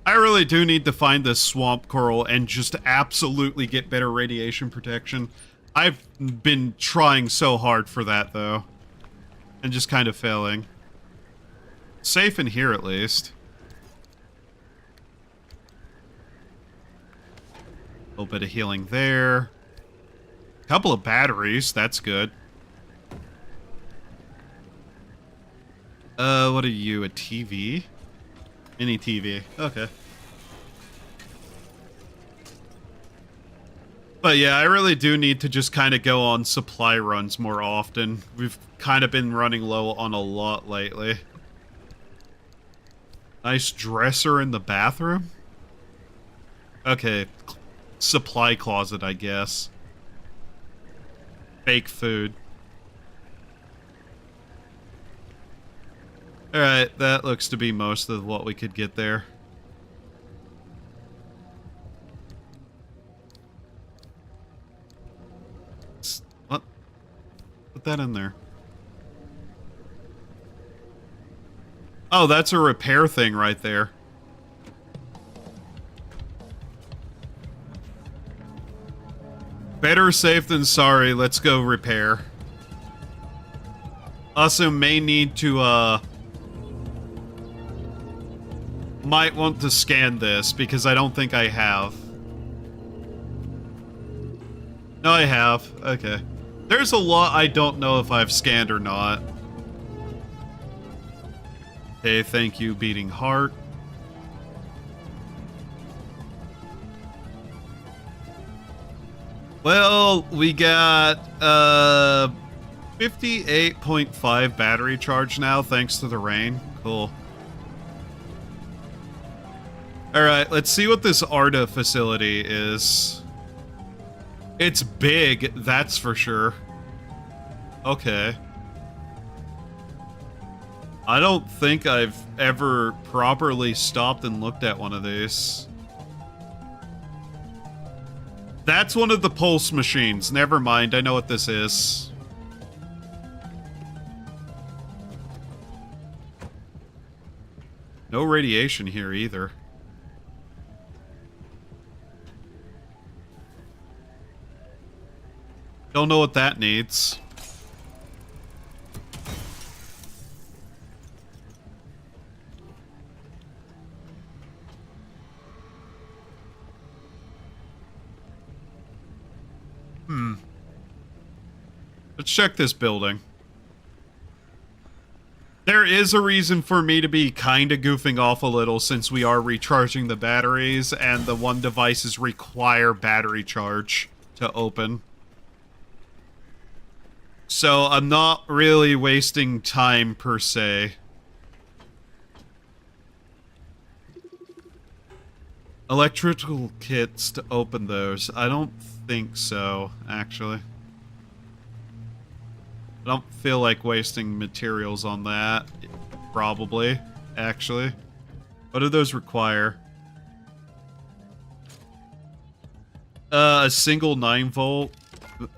Speaker 1: I really do need to find this swamp coral and just absolutely get better radiation protection. I've been trying so hard for that, though. And just kind of failing. Safe in here, at least. A little bit of healing there. Couple of batteries, that's good. What are you, a TV? Any TV, okay. But yeah, I really do need to just kind of go on supply runs more often. We've kind of been running low on a lot lately. Nice dresser in the bathroom? Okay, supply closet, I guess. Fake food. Alright, that looks to be most of what we could get there. What? Put that in there. Oh, that's a repair thing right there. Better safe than sorry. Let's go repair. Also may need to, might want to scan this, because I don't think I have. No, I have. Okay. There's a lot I don't know if I've scanned or not. Okay, thank you, beating heart. Well, we got, 58.5 battery charge now, thanks to the rain. Cool. Alright, let's see what this ARDA facility is. It's big, that's for sure. Okay. I don't think I've ever properly stopped and looked at one of these. That's one of the pulse machines. Never mind, I know what this is. No radiation here either. Don't know what that needs. Let's check this building. There is a reason for me to be kinda goofing off a little since we are recharging the batteries and the one devices require battery charge to open. So I'm not really wasting time per se. Electrical kits to open those. I don't think so, actually. I don't feel like wasting materials on that. Probably, actually. What do those require? A single 9-volt.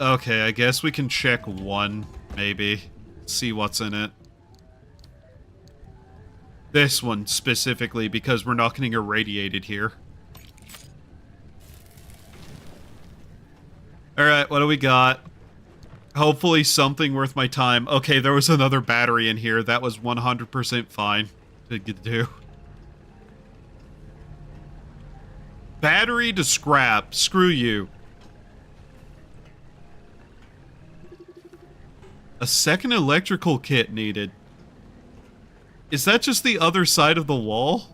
Speaker 1: Okay, I guess we can check one, maybe. See what's in it. This one, specifically, because we're not getting irradiated here. Alright, what do we got? Hopefully something worth my time. Okay, there was another battery in here. That was 100% fine to do. Battery to scrap. Screw you. A second electrical kit needed. Is that just the other side of the wall?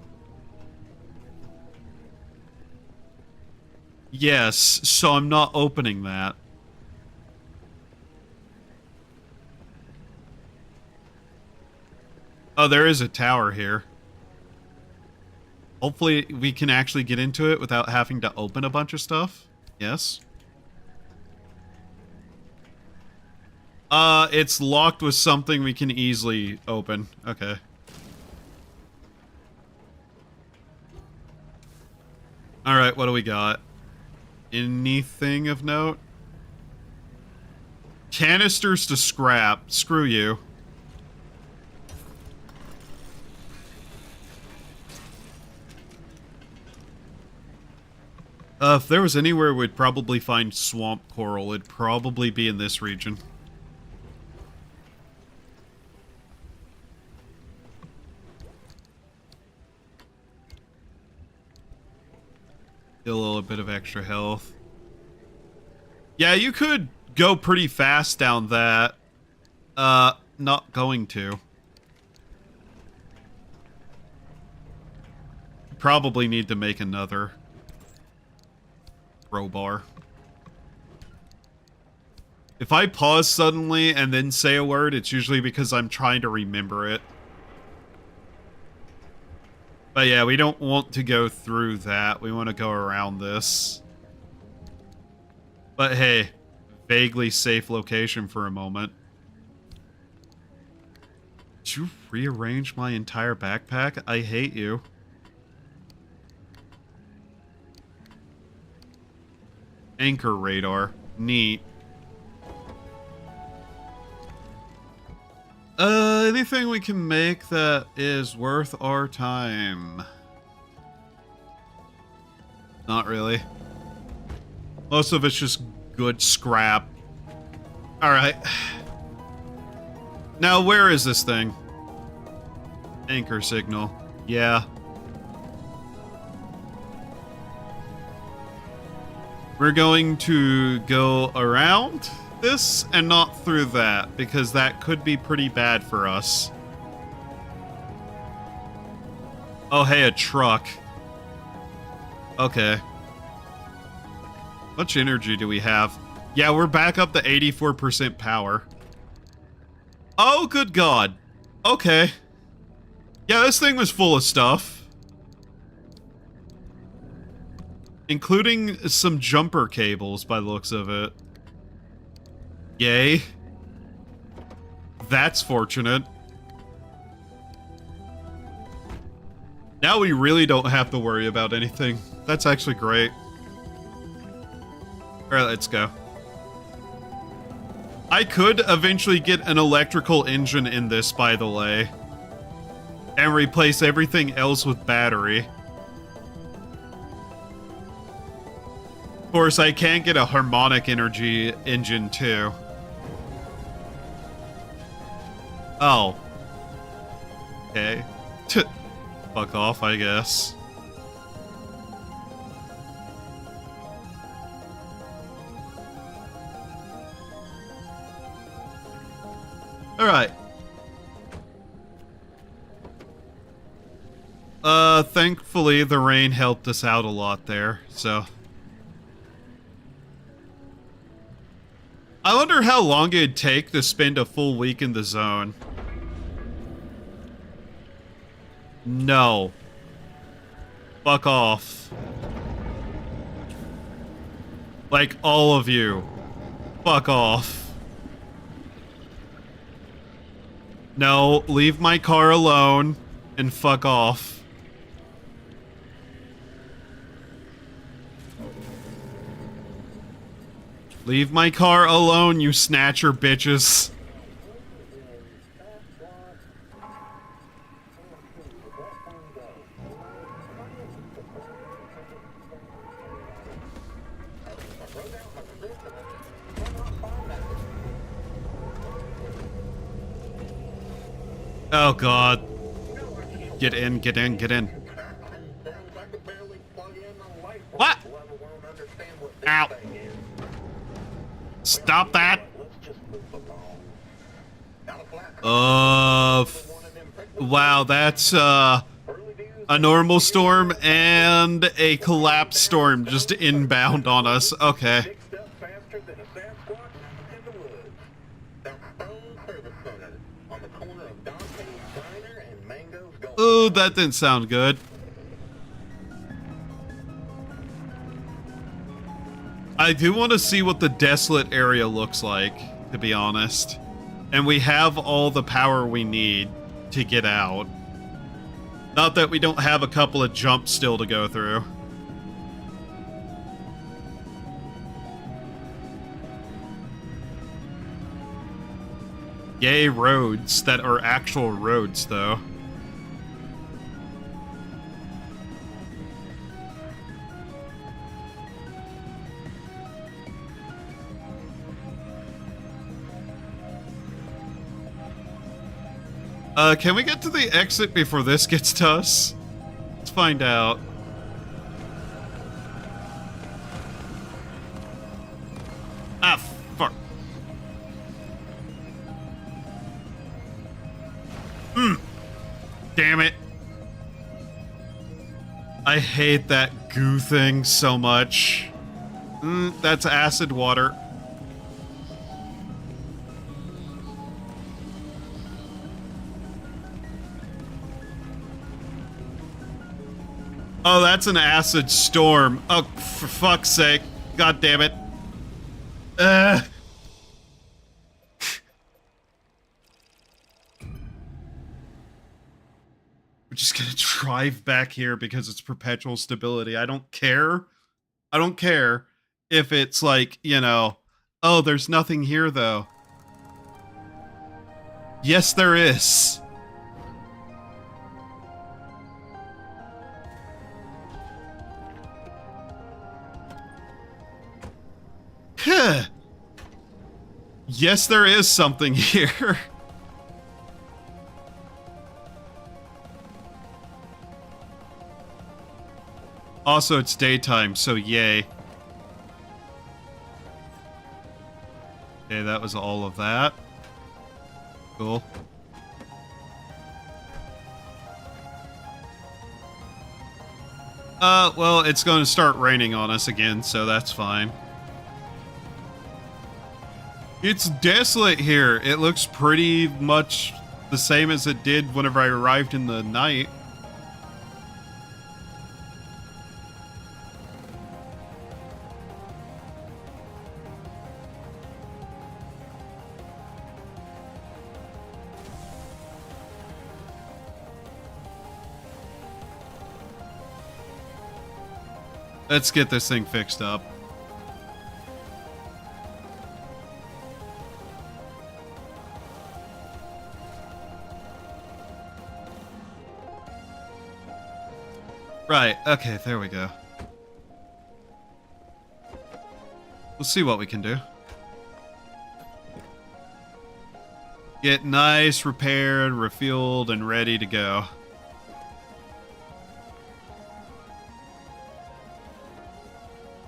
Speaker 1: Yes, so I'm not opening that. Oh, there is a tower here. Hopefully we can actually get into it without having to open a bunch of stuff. Yes. It's locked with something we can easily open. Okay. Alright, what do we got? Anything of note? Canisters to scrap. Screw you. If there was anywhere we'd probably find swamp coral, it'd probably be in this region. Get a little bit of extra health. Yeah, you could go pretty fast down that. Not going to. Probably need to make another crowbar. If I pause suddenly and then say a word, it's usually because I'm trying to remember it. But yeah, we don't want to go through that. We want to go around this. But hey, vaguely safe location for a moment. Did you rearrange my entire backpack? I hate you. Anchor radar. Neat. Anything we can make that is worth our time? Not really. Most of it's just good scrap. Alright. Now, where is this thing? Anchor signal. Yeah. We're going to go around this and not through that, because that could be pretty bad for us. Oh, hey, a truck. Okay. How much energy do we have? Yeah, we're back up to 84% power. Oh, good God. Okay. Yeah, this thing was full of stuff. Including some jumper cables, by the looks of it. Yay. That's fortunate. Now we really don't have to worry about anything. That's actually great. Alright, let's go. I could eventually get an electrical engine in this, by the way. And replace everything else with battery. Of course, I can get a harmonic energy engine, too. Oh. Okay. Fuck off, I guess. Alright. Thankfully, the rain helped us out a lot there, so... I wonder how long it'd take to spend a full week in the zone. No. Fuck off. Like, all of you. Fuck off. No, leave my car alone and fuck off. Leave my car alone, you snatcher bitches. Oh God. Get in, get in, get in. What? Ow. Stop that. Wow, that's a normal storm and a collapse storm just inbound on us. Okay. Ooh, that didn't sound good. I do want to see what the desolate area looks like, to be honest. And we have all the power we need to get out. Not that we don't have a couple of jumps still to go through. Yay, roads that are actual roads, though. Can we get to the exit before this gets to us? Let's find out. Ah, fuck. Damn it. I hate that goo thing so much. That's acid water. Oh, that's an acid storm. Oh, for fuck's sake. God damn it. We're just gonna drive back here because it's perpetual stability. I don't care. I don't care if it's like, you know, oh, there's nothing here though. Yes, there is. Yes, there is something here. Also, it's daytime, so yay. Okay, that was all of that. Cool. Well, it's going to start raining on us again, so that's fine. It's desolate here. It looks pretty much the same as it did whenever I arrived in the night. Let's get this thing fixed up. Right, okay, there we go. We'll see what we can do. Get nice, repaired, refueled, and ready to go.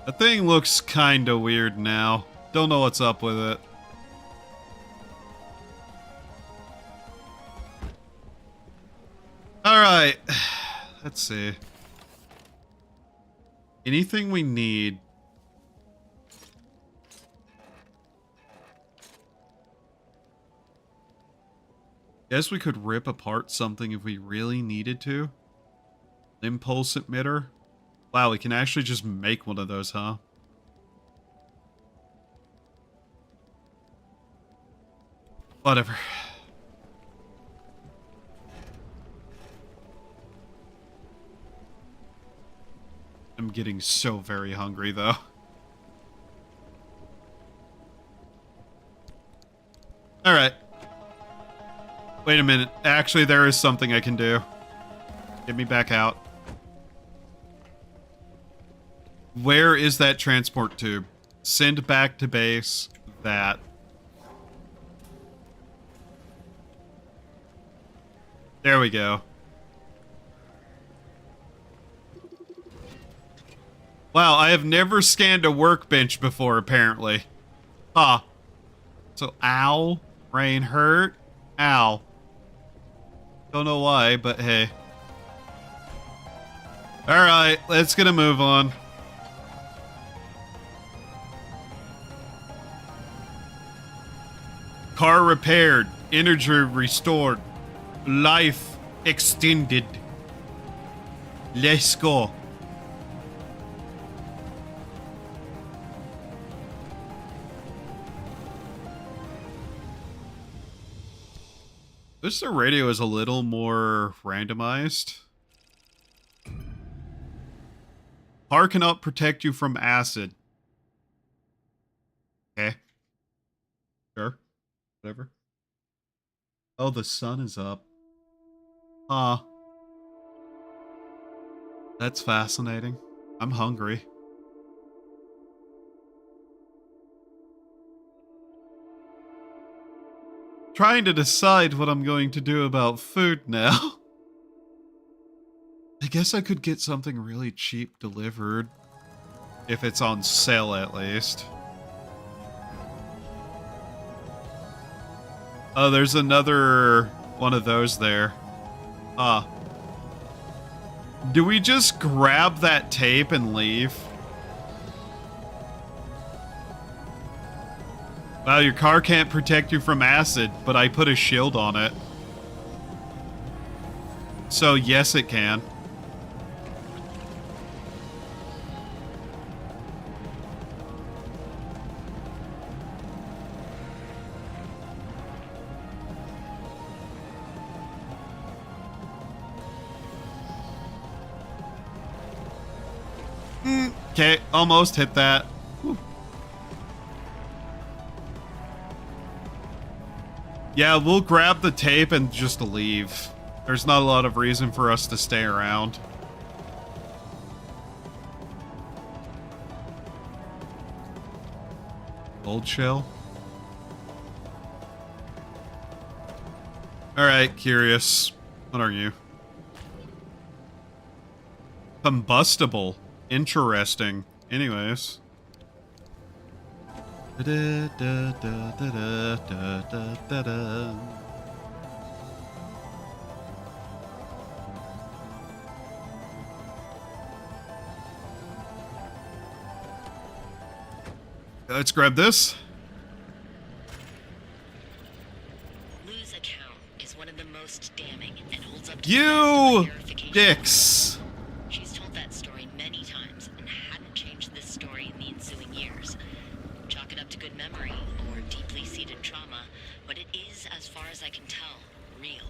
Speaker 1: The thing looks kinda weird now. Don't know what's up with it. Alright. Let's see. Anything we need. Guess we could rip apart something if we really needed to. Impulse emitter. Wow, we can actually just make one of those, huh? Whatever. I'm getting so very hungry, though. Alright. Wait a minute. Actually, there is something I can do. Get me back out. Where is that transport tube? Send back to base that. There we go. Wow, I have never scanned a workbench before, apparently. Huh. So, ow. Brain hurt. Ow. Don't know why, but hey. Alright, let's get a move on. Car repaired. Energy restored. Life extended. Let's go. Wish the radio is a little more randomized. Car cannot protect you from acid. Okay. Sure. Whatever. Oh, the sun is up. That's fascinating. I'm hungry. Trying to decide what I'm going to do about food now. I guess I could get something really cheap delivered. If it's on sale, at least. Oh, there's another one of those there. Do we just grab that tape and leave? Wow, your car can't protect you from acid, but I put a shield on it. So, yes, it can. Okay, almost hit that. Whew. Yeah, we'll grab the tape and just leave. There's not a lot of reason for us to stay around. Gold shell? Alright, curious. What are you? Combustible. Interesting. Anyways. Let's grab this.
Speaker 2: Lou's account is one of the most damning and holds up to
Speaker 1: You
Speaker 2: the best of my verification.
Speaker 1: dicks.
Speaker 2: She's told that story many times and hadn't changed this story in the ensuing years. Chalk it up to good memory or deeply seated trauma, but it is, as far as I can tell, real.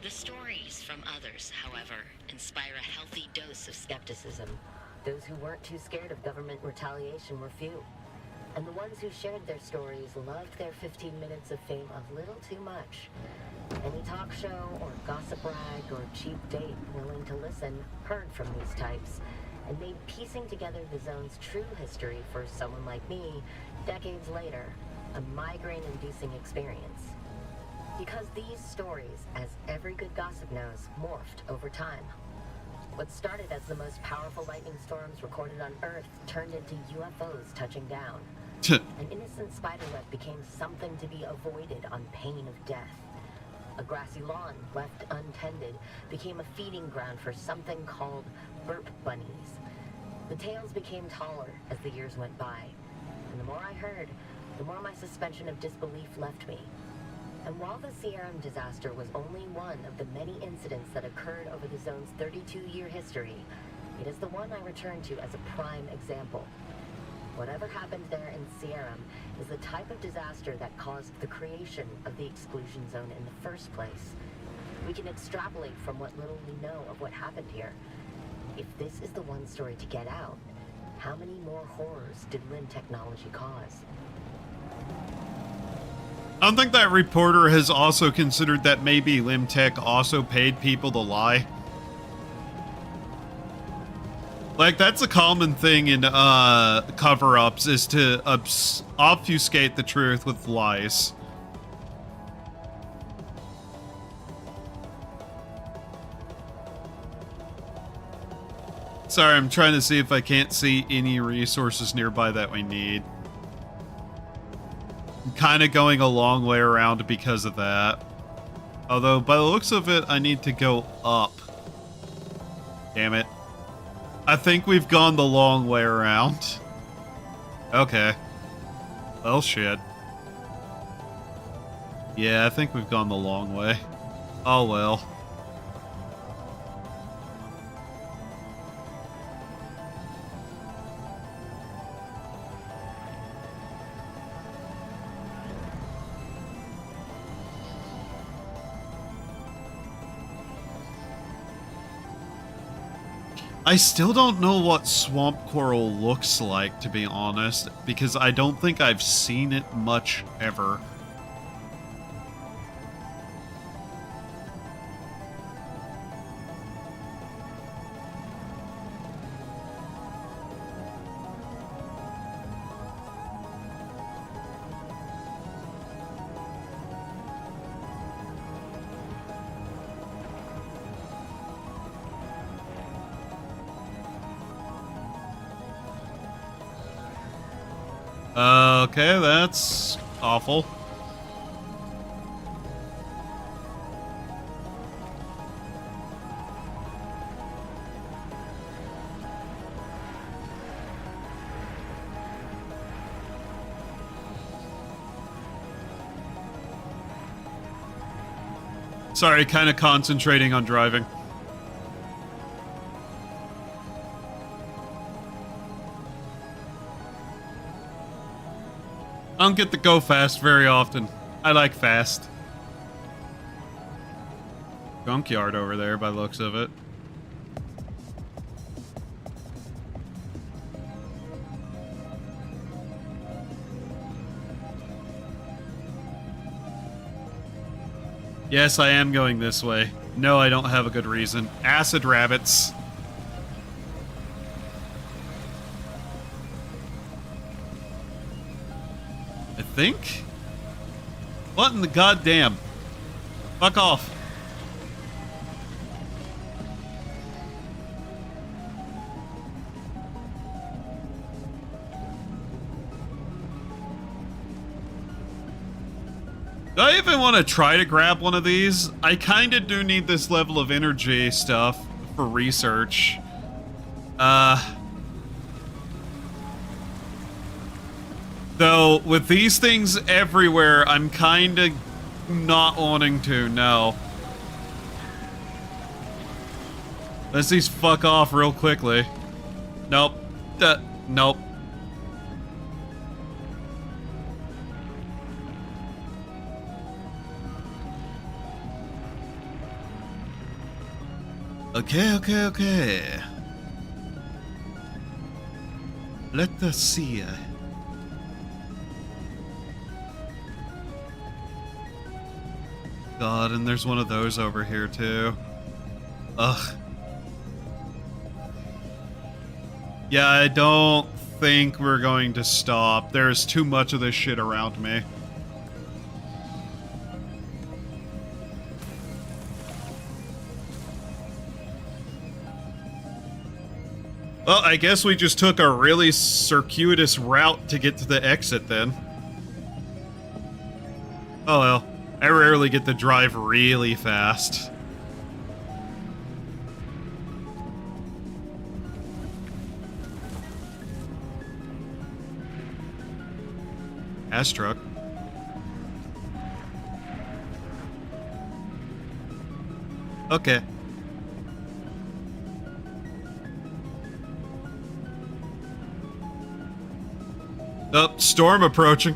Speaker 2: The stories from others, however, inspire a healthy dose of skepticism. Those who weren't too scared of government retaliation were few. And the ones who shared their stories loved their 15 minutes of fame a little too much. Any talk show or gossip rag or cheap date willing to listen heard from these types and made piecing together the zone's true history for someone like me, decades later, a migraine-inducing experience. Because these stories, as every good gossip knows, morphed over time. What started as the most powerful lightning storms recorded on Earth turned into UFOs touching down. An innocent spiderweb became something to be avoided on pain of death. A grassy lawn, left untended, became a feeding ground for something called burp bunnies. The tales became taller as the years went by, and the more I heard, the more my suspension of disbelief left me. And while the Sierram disaster was only one of the many incidents that occurred over the zone's 32-year history, it is the one I return to as a prime example. Whatever happened there in Sierram is the type of disaster that caused the creation of the exclusion zone in the first place. We can extrapolate from what little we know of what happened here. If this is the one story to get out, how many more horrors did Lin technology cause?
Speaker 1: I don't think that reporter has also considered that maybe Limtech also paid people to lie. Like, that's a common thing in cover-ups, is to obfuscate the truth with lies. Sorry, I'm trying to see if I can't see any resources nearby that we need. I'm kind of going a long way around because of that. Although, by the looks of it, I need to go up. Damn it. I think we've gone the long way around. Okay. Well, shit. Yeah, I think we've gone the long way. Oh, well. I still don't know what swamp coral looks like, to be honest, because I don't think I've seen it much ever. Okay, that's awful. Sorry, kind of concentrating on driving. I don't get to go fast very often. I like fast. Junkyard over there by the looks of it. Yes, I am going this way. No, I don't have a good reason. Acid rabbits. I think? What in the goddamn? Fuck off. Do I even want to try to grab one of these? I kind of do need this level of energy stuff for research. Though, with these things everywhere, I'm kind of not wanting to, no. Let's these fuck off real quickly. Nope. Nope. Okay. Let us see. God, and there's one of those over here too. Ugh. Yeah, I don't think we're going to stop. There's too much of this shit around me. Well, I guess we just took a really circuitous route to get to the exit then. Oh well, I rarely get to drive really fast. Ass truck. Okay. Oh, storm approaching.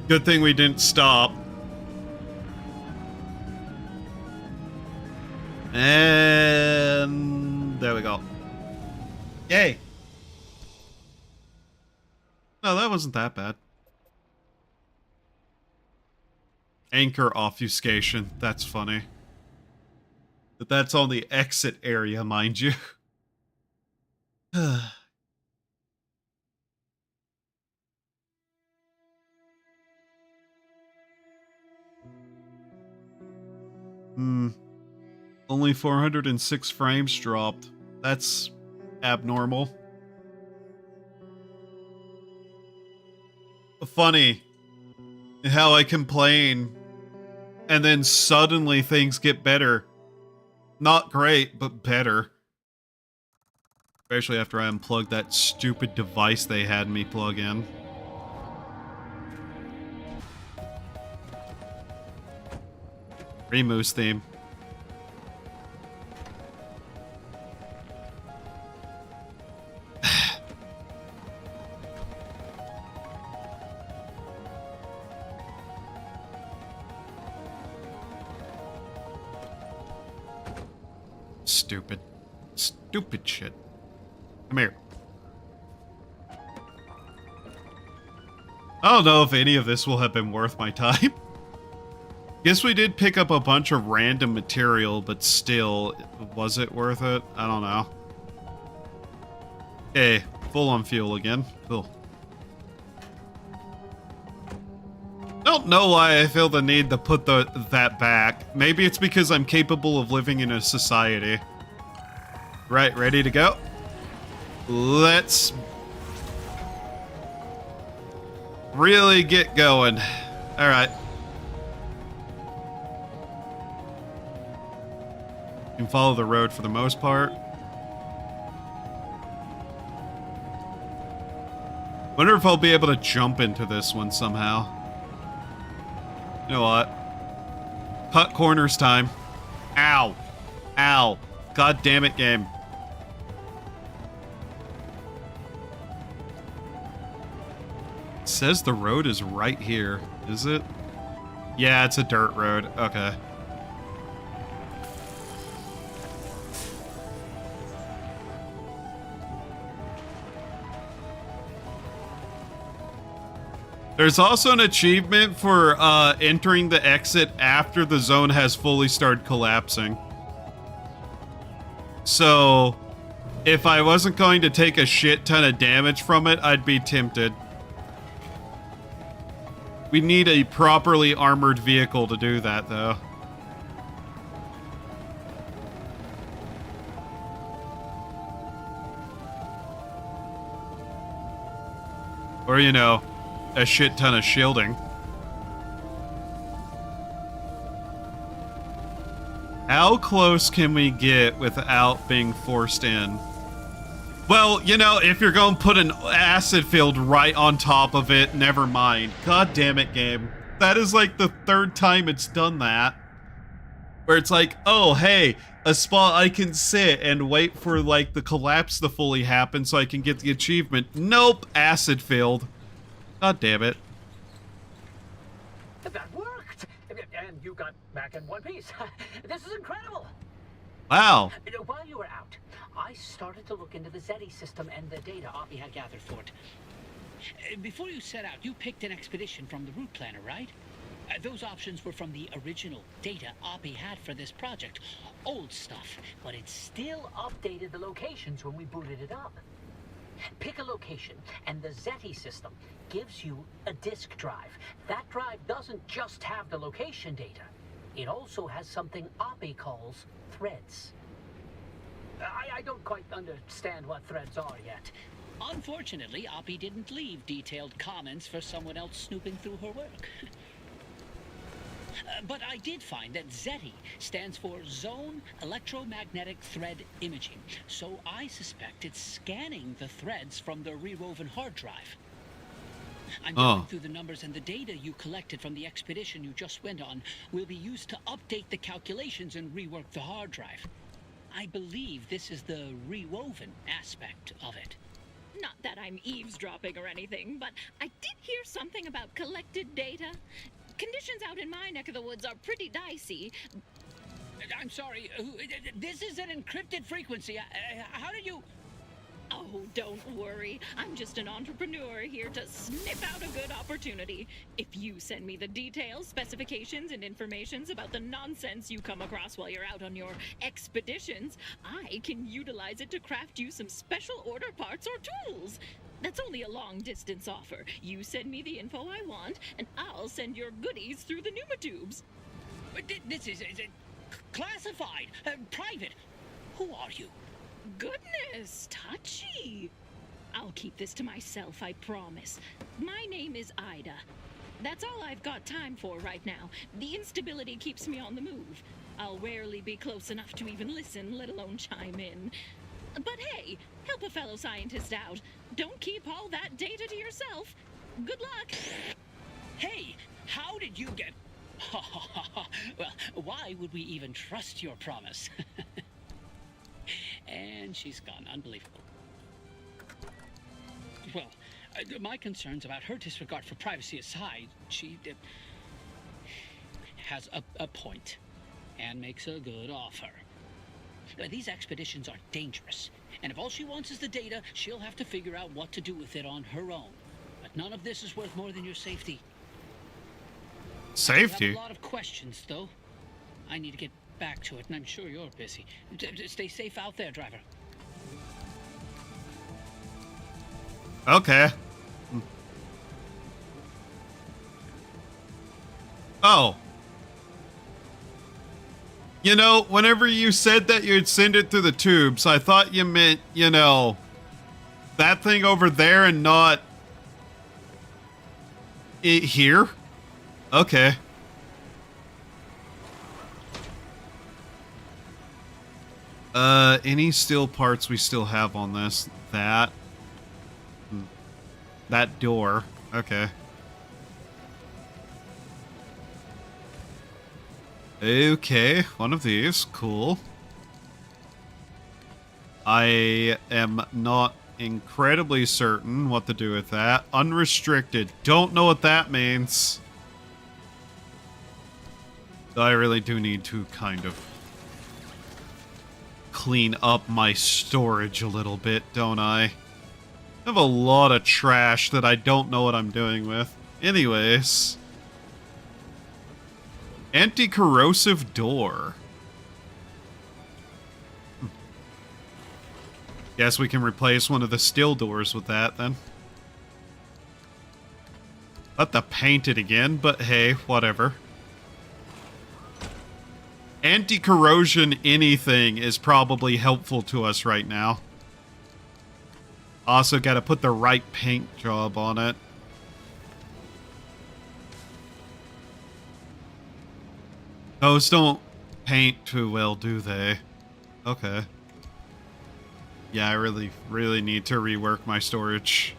Speaker 1: Good thing we didn't stop. And there we go. Yay. No, that wasn't that bad. Anchor obfuscation. That's funny. But that's on the exit area, mind you. Only 406 frames dropped. That's abnormal. Funny how I complain and then suddenly things get better. Not great, but better. Especially after I unplugged that stupid device they had me plug in. Remoose theme. Stupid. Stupid shit. Come here. I don't know if any of this will have been worth my time. Guess we did pick up a bunch of random material, but still, was it worth it? I don't know. Okay, full on fuel again. Cool. Don't know why I feel the need to put that back. Maybe it's because I'm capable of living in a society. Right, ready to go? Let's really get going. All right. You can follow the road for the most part. Wonder if I'll be able to jump into this one somehow. You know what? Cut corners time. Ow. Ow. God damn it, game. It says the road is right here. Is it? Yeah, it's a dirt road. Okay. There's also an achievement for entering the exit after the zone has fully started collapsing. So, if I wasn't going to take a shit ton of damage from it, I'd be tempted. We need a properly armored vehicle to do that, though. Or, you know, a shit ton of shielding. How close can we get without being forced in? Well, you know, if you're going to put an acid field right on top of it, never mind. God damn it, game. That is like the third time it's done that. Where it's like, oh, hey, a spot I can sit and wait for, like, the collapse to fully happen so I can get the achievement. Nope, acid field. God damn it.
Speaker 4: That worked! And you got back in one piece. This is incredible!
Speaker 1: Wow.
Speaker 4: While you were out, I started to look into the ZETI system and the data Oppie had gathered for it. Before you set out, you picked an expedition from the route planner, right? Those options were from the original data Oppie had for this project. Old stuff, but it still updated the locations when we booted it up. Pick a location, and the ZETI system gives you a disk drive. That drive doesn't just have the location data. It also has something Oppie calls threads. I don't quite understand what threads are yet. Unfortunately, Oppie didn't leave detailed comments for someone else snooping through her work. But I did find that ZETI stands for Zone Electromagnetic Thread Imaging, so I suspect it's scanning the threads from the rewoven hard drive. I'm going through the numbers, and the data you collected from the expedition you just went on will be used to update the calculations and rework the hard drive. I believe this is the rewoven aspect of it.
Speaker 5: Not that I'm eavesdropping or anything, but I did hear something about collected data. Conditions out in my neck of the woods are pretty dicey.
Speaker 4: I'm sorry, this is an encrypted frequency. How did you...
Speaker 5: Oh, don't worry. I'm just an entrepreneur here to sniff out a good opportunity. If you send me the details, specifications, and informations about the nonsense you come across while you're out on your expeditions, I can utilize it to craft you some special order parts or tools. That's only a long-distance offer. You send me the info I want, and I'll send your goodies through the pneumatubes.
Speaker 4: This is... classified, private. Who are you?
Speaker 5: Goodness, touchy. I'll keep this to myself, I promise. My name is Ida. That's all I've got time for right now. The instability keeps me on the move. I'll rarely be close enough to even listen, let alone chime in. But hey, help a fellow scientist out. Don't keep all that data to yourself. Good luck.
Speaker 4: Hey, how did you get... Well, why would we even trust your promise? And she's gone. Unbelievable. Well, my concerns about her disregard for privacy aside, she has a point and makes a good offer. These expeditions are dangerous, and if all she wants is the data, she'll have to figure out what to do with it on her own. But none of this is worth more than your safety.
Speaker 1: Safety?
Speaker 4: I have a lot of questions, though. I need to get back to it, and I'm sure you're busy. Stay safe out there, driver.
Speaker 1: Okay. Oh. You know, whenever you said that you'd send it through the tubes, I thought you meant, you know, that thing over there and not it here? Okay. Any steel parts we still have on this? That door. Okay. Okay, one of these. Cool. I am not incredibly certain what to do with that. Unrestricted. Don't know what that means. I really do need to kind of clean up my storage a little bit, don't I? I have a lot of trash that I don't know what I'm doing with. Anyways. Anti-corrosive door. Guess we can replace one of the steel doors with that then. Let the paint it again, but hey, whatever. Anti-corrosion anything is probably helpful to us right now. Also gotta put the right paint job on it. Those don't paint too well, do they? Okay. Yeah, I really need to rework my storage.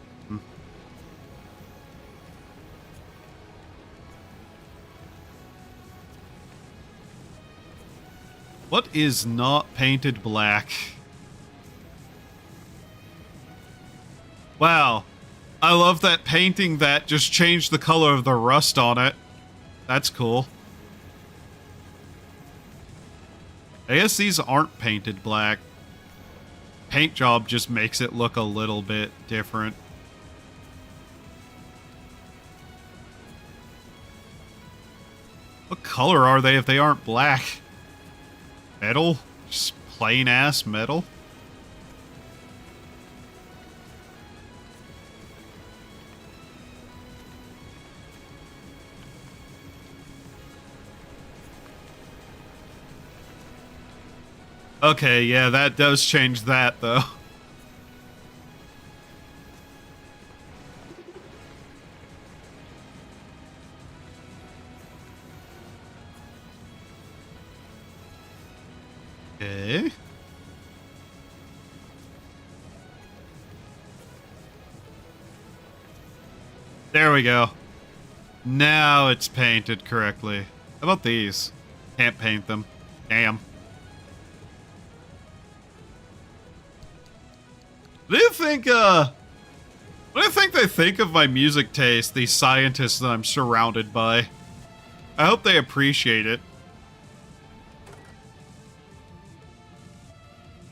Speaker 1: What is not painted black? Wow. I love that painting that just changed the color of the rust on it. That's cool. I guess these aren't painted black. Paint job just makes it look a little bit different. What color are they if they aren't black? Metal? Just plain ass metal? Okay, yeah, that does change that, though. Okay. There we go. Now it's painted correctly. How about these? Can't paint them. Damn. What do you think, what do you think they think of my music taste, these scientists that I'm surrounded by? I hope they appreciate it.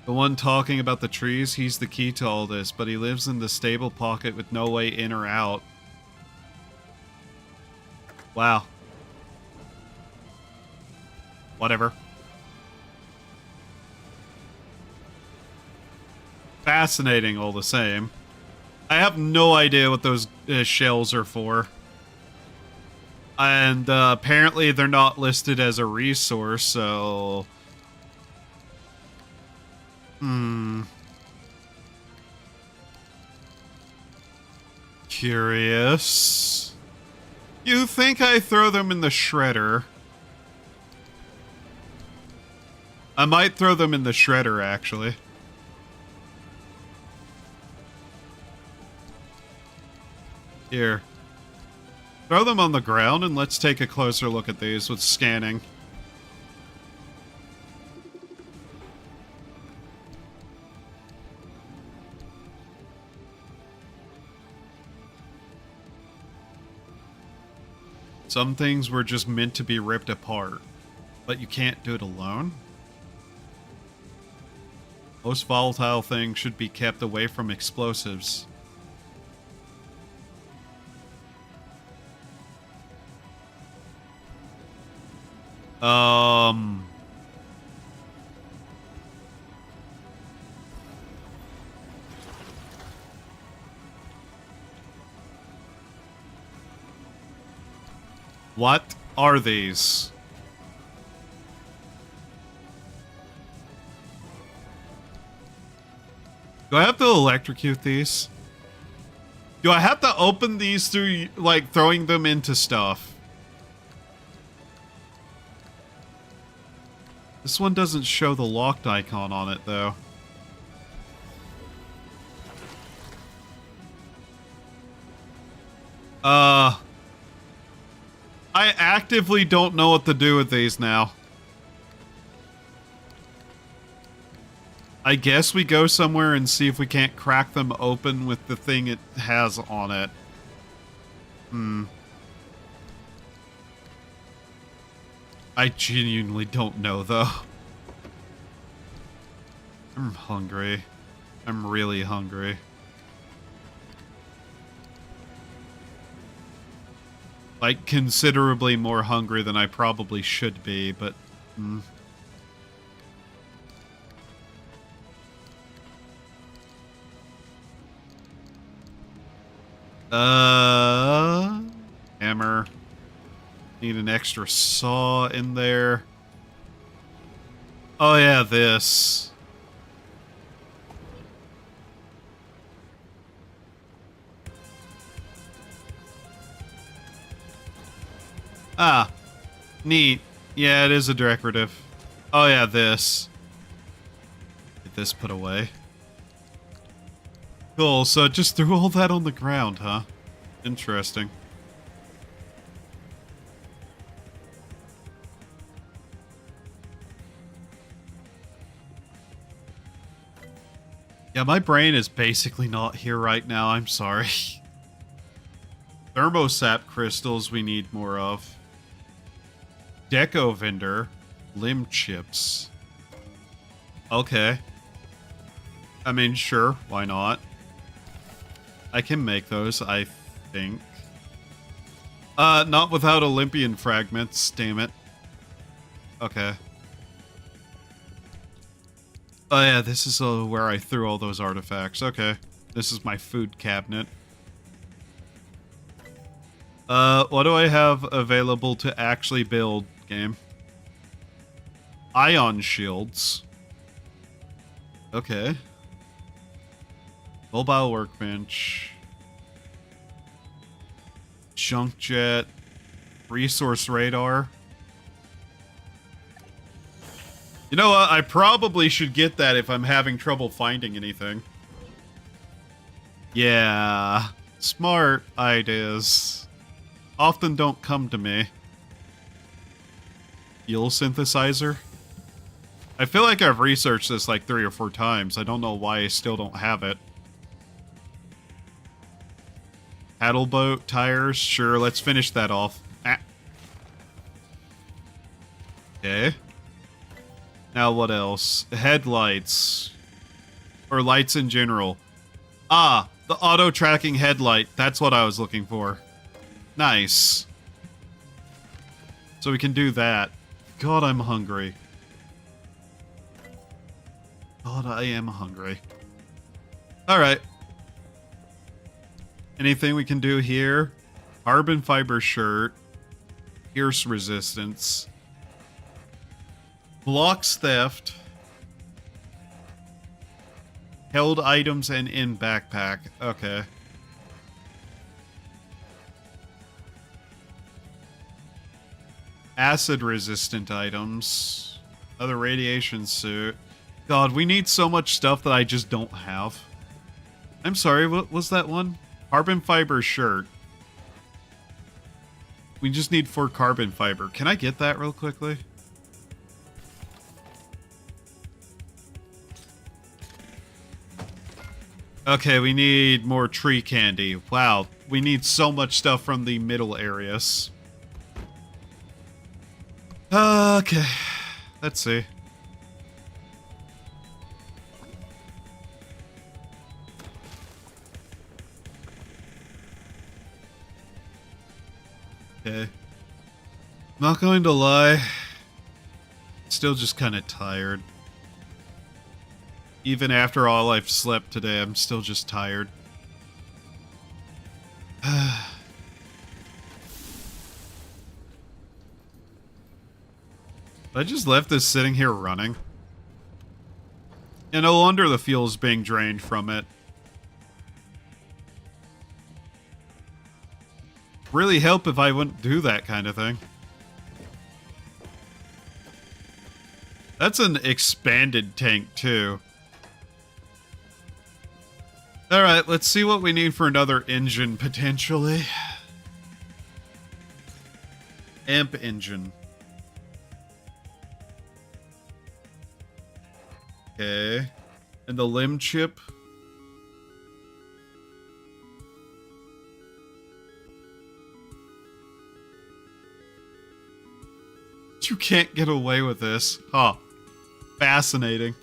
Speaker 1: The one talking about the trees, he's the key to all this, but he lives in the stable pocket with no way in or out. Wow. Whatever. Fascinating all the same. I have no idea what those shells are for. And apparently they're not listed as a resource, so... Curious. You think I throw them in the shredder? I might throw them in the shredder, actually. Here. Throw them on the ground and let's take a closer look at these with scanning. Some things were just meant to be ripped apart, but you can't do it alone. Most volatile things should be kept away from explosives. What are these? Do I have to electrocute these? Do I have to open these through, like, throwing them into stuff? This one doesn't show the locked icon on it, though. I actively don't know what to do with these now. I guess we go somewhere and see if we can't crack them open with the thing it has on it. I genuinely don't know, though. I'm hungry. I'm really hungry. Like, considerably more hungry than I probably should be, but... Hammer. Need an extra saw in there. Oh yeah, this. Ah, neat. Yeah, it is a decorative. Oh yeah, this. Get this put away. Cool, so it just threw all that on the ground, huh? Interesting. Yeah, my brain is basically not here right now, I'm sorry. Thermosap crystals we need more of. Deco vendor. Limb chips. Okay. I mean, sure, why not? I can make those, I think. Not without Olympian fragments, damn it. Okay. Oh yeah, this is where I threw all those artifacts. Okay. This is my food cabinet. What do I have available to actually build, game? Ion shields. Okay. Mobile workbench. Junk jet. Resource radar. You know what? I probably should get that if I'm having trouble finding anything. Yeah. Smart ideas. Often don't come to me. Fuel synthesizer? I feel like I've researched this like 3 or 4 times. I don't know why I still don't have it. Paddle boat, tires. Sure, let's finish that off. Ah. Okay. Now what else? Headlights. Or lights in general. Ah, the auto-tracking headlight. That's what I was looking for. Nice. So we can do that. God, I'm hungry. God, I am hungry. Alright. Anything we can do here? Carbon fiber shirt. Pierce resistance. Blocks theft. Held items and in backpack. Okay. Acid resistant items. Other radiation suit. God, we need so much stuff that I just don't have. I'm sorry, what was that one? Carbon fiber shirt. We just need 4 carbon fiber. Can I get that real quickly? Okay, we need more tree candy. Wow, we need so much stuff from the middle areas. Okay, let's see. Okay. Not going to lie. Still just kind of tired. Even after all I've slept today, I'm still just tired. I just left this sitting here running. And no wonder the fuel is being drained from it. Really help if I wouldn't do that kind of thing. That's an expanded tank, too. Alright, let's see what we need for another engine, potentially. Amp engine. Okay. And the limb chip. You can't get away with this. Huh. Fascinating.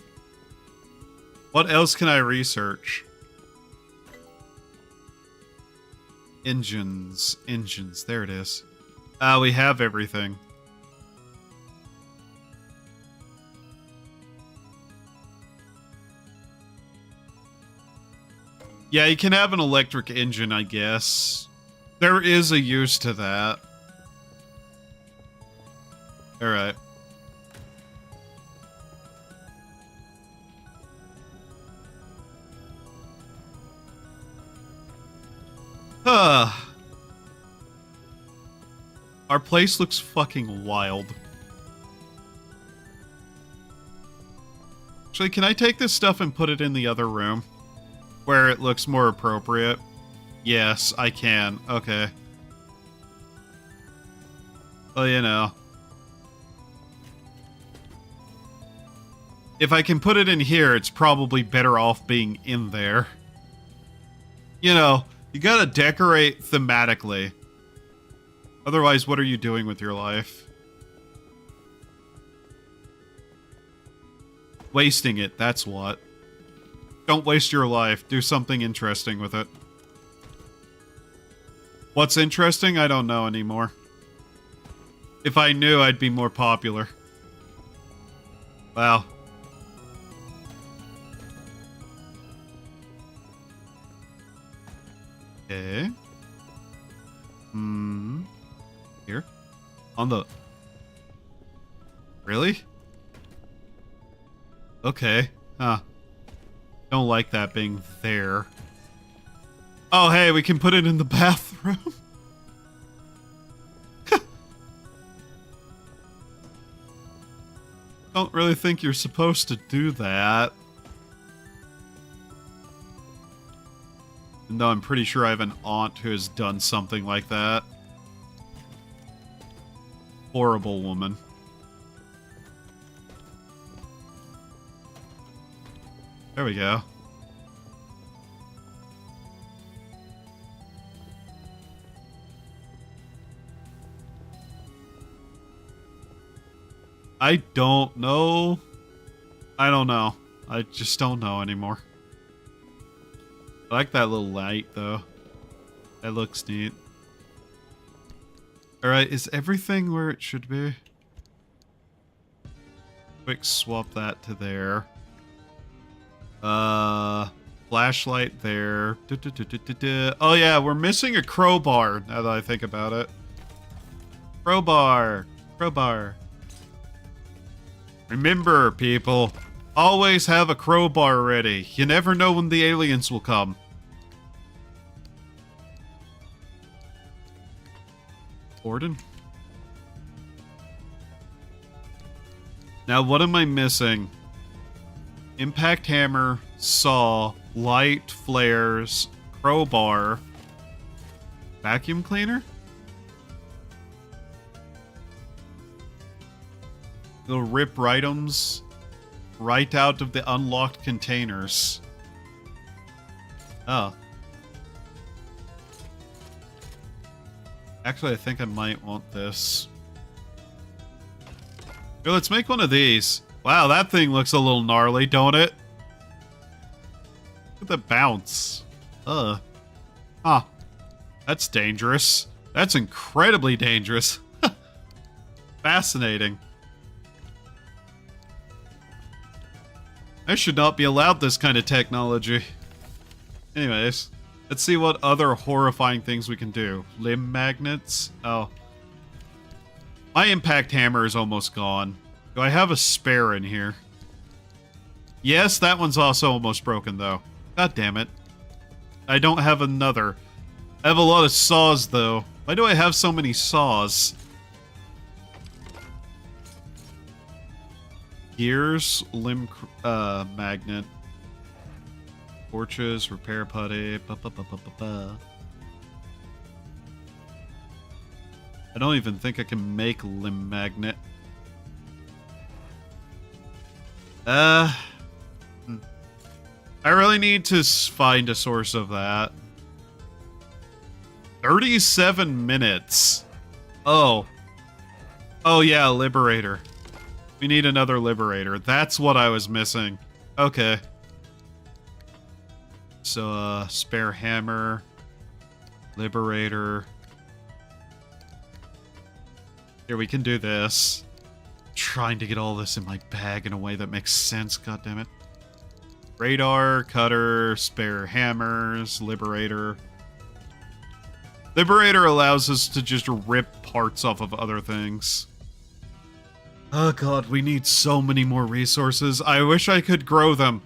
Speaker 1: What else can I research? Engines. Engines. There it is. We have everything. Yeah, you can have an electric engine, I guess. There is a use to that. Alright. Our place looks fucking wild. Actually, can I take this stuff and put it in the other room? Where it looks more appropriate? Yes, I can. Okay. Well, you know. If I can put it in here, it's probably better off being in there. You know, you gotta decorate thematically. Otherwise, what are you doing with your life? Wasting it, that's what. Don't waste your life. Do something interesting with it. What's interesting? I don't know anymore. If I knew, I'd be more popular. Wow. Okay. Here? On the... Really? Okay. Huh. Don't like that being there. Oh, hey, we can put it in the bathroom. Don't really think you're supposed to do that. No, I'm pretty sure I have an aunt who has done something like that. Horrible woman. There we go. I don't know. I don't know. I just don't know anymore. I like that little light, though. That looks neat. Alright, is everything where it should be? Quick swap that to there. Flashlight there. Oh yeah, we're missing a crowbar, now that I think about it. Crowbar. Crowbar. Remember, people, always have a crowbar ready. You never know when the aliens will come. Orden? Now, what am I missing? Impact hammer, saw, light, flares, crowbar, vacuum cleaner? It'll rip items right out of the unlocked containers. Oh. Actually, I think I might want this. Here, let's make one of these. Wow, that thing looks a little gnarly, don't it? Look at the bounce. Huh. That's dangerous. That's incredibly dangerous. Fascinating. I should not be allowed this kind of technology. Anyways, let's see what other horrifying things we can do. Limb magnets? Oh. My impact hammer is almost gone. Do I have a spare in here? Yes, that one's also almost broken, though. God damn it. I don't have another. I have a lot of saws, though. Why do I have so many saws? Gears, limb magnet. Torches, repair putty. I don't even think I can make limb magnet. I really need to find a source of that. 37 minutes. Oh. Oh yeah, Liberator. We need another Liberator. That's what I was missing. Okay. So, spare hammer. Liberator. Here, we can do this. Trying to get all this in my bag in a way that makes sense, goddammit. Radar, cutter, spare hammers, Liberator. Liberator allows us to just rip parts off of other things. Oh god, we need so many more resources. I wish I could grow them.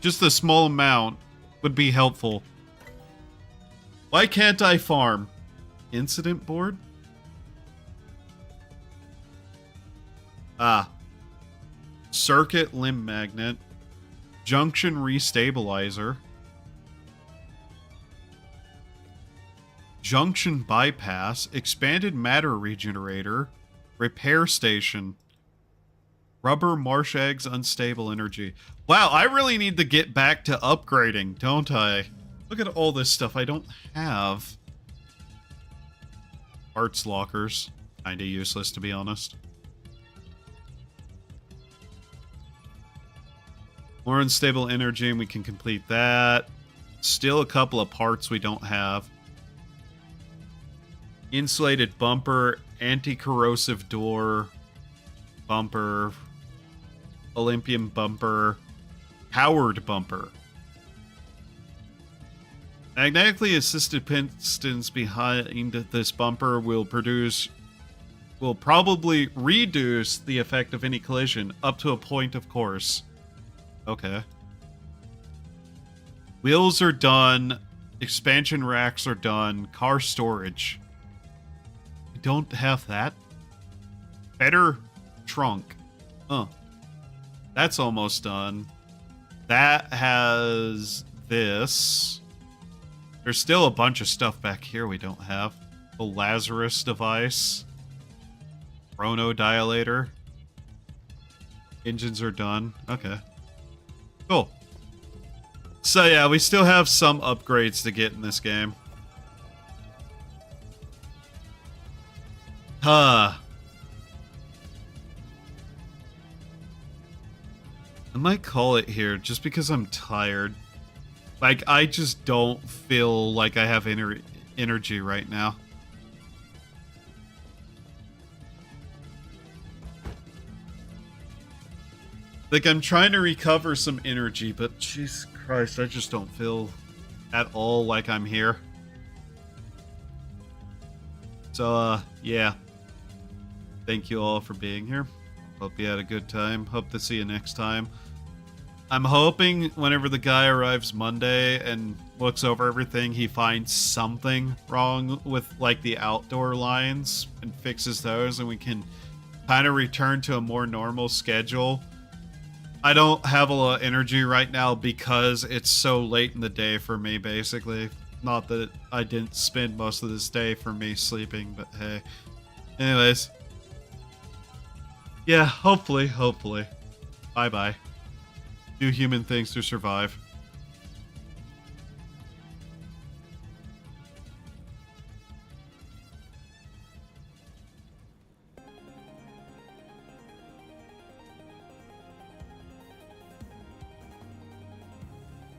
Speaker 1: Just a small amount would be helpful. Why can't I farm? Incident board? Ah. Circuit limb magnet. Junction restabilizer. Junction bypass. Expanded matter regenerator. Repair station. Rubber marsh eggs unstable energy. Wow, I really need to get back to upgrading, don't I? Look at all this stuff I don't have. Parts lockers. Kinda useless, to be honest. More unstable energy, and we can complete that. Still a couple of parts we don't have. Insulated bumper, anti-corrosive door, bumper, Olympian bumper, powered bumper. Magnetically assisted pistons behind this bumper will probably reduce the effect of any collision, up to a point, of course. Okay. Wheels are done. Expansion racks are done. Car storage. I don't have that. Better trunk. Huh. That's almost done. That has this. There's still a bunch of stuff back here we don't have. The Lazarus device. Chronodilator. Engines are done. Okay. Cool. So yeah, we still have some upgrades to get in this game. Huh. I might call it here just because I'm tired. Like, I just don't feel like I have energy right now. Like, I'm trying to recover some energy, but Jesus Christ, I just don't feel at all like I'm here. So, yeah. Thank you all for being here. Hope you had a good time. Hope to see you next time. I'm hoping whenever the guy arrives Monday and looks over everything, he finds something wrong with like the outdoor lines and fixes those, and we can kind of return to a more normal schedule. I don't have a lot of energy right now because it's so late in the day for me, basically. Not that I didn't spend most of this day for me sleeping, but hey. Anyways. Yeah, hopefully. Bye-bye. Do human things to survive.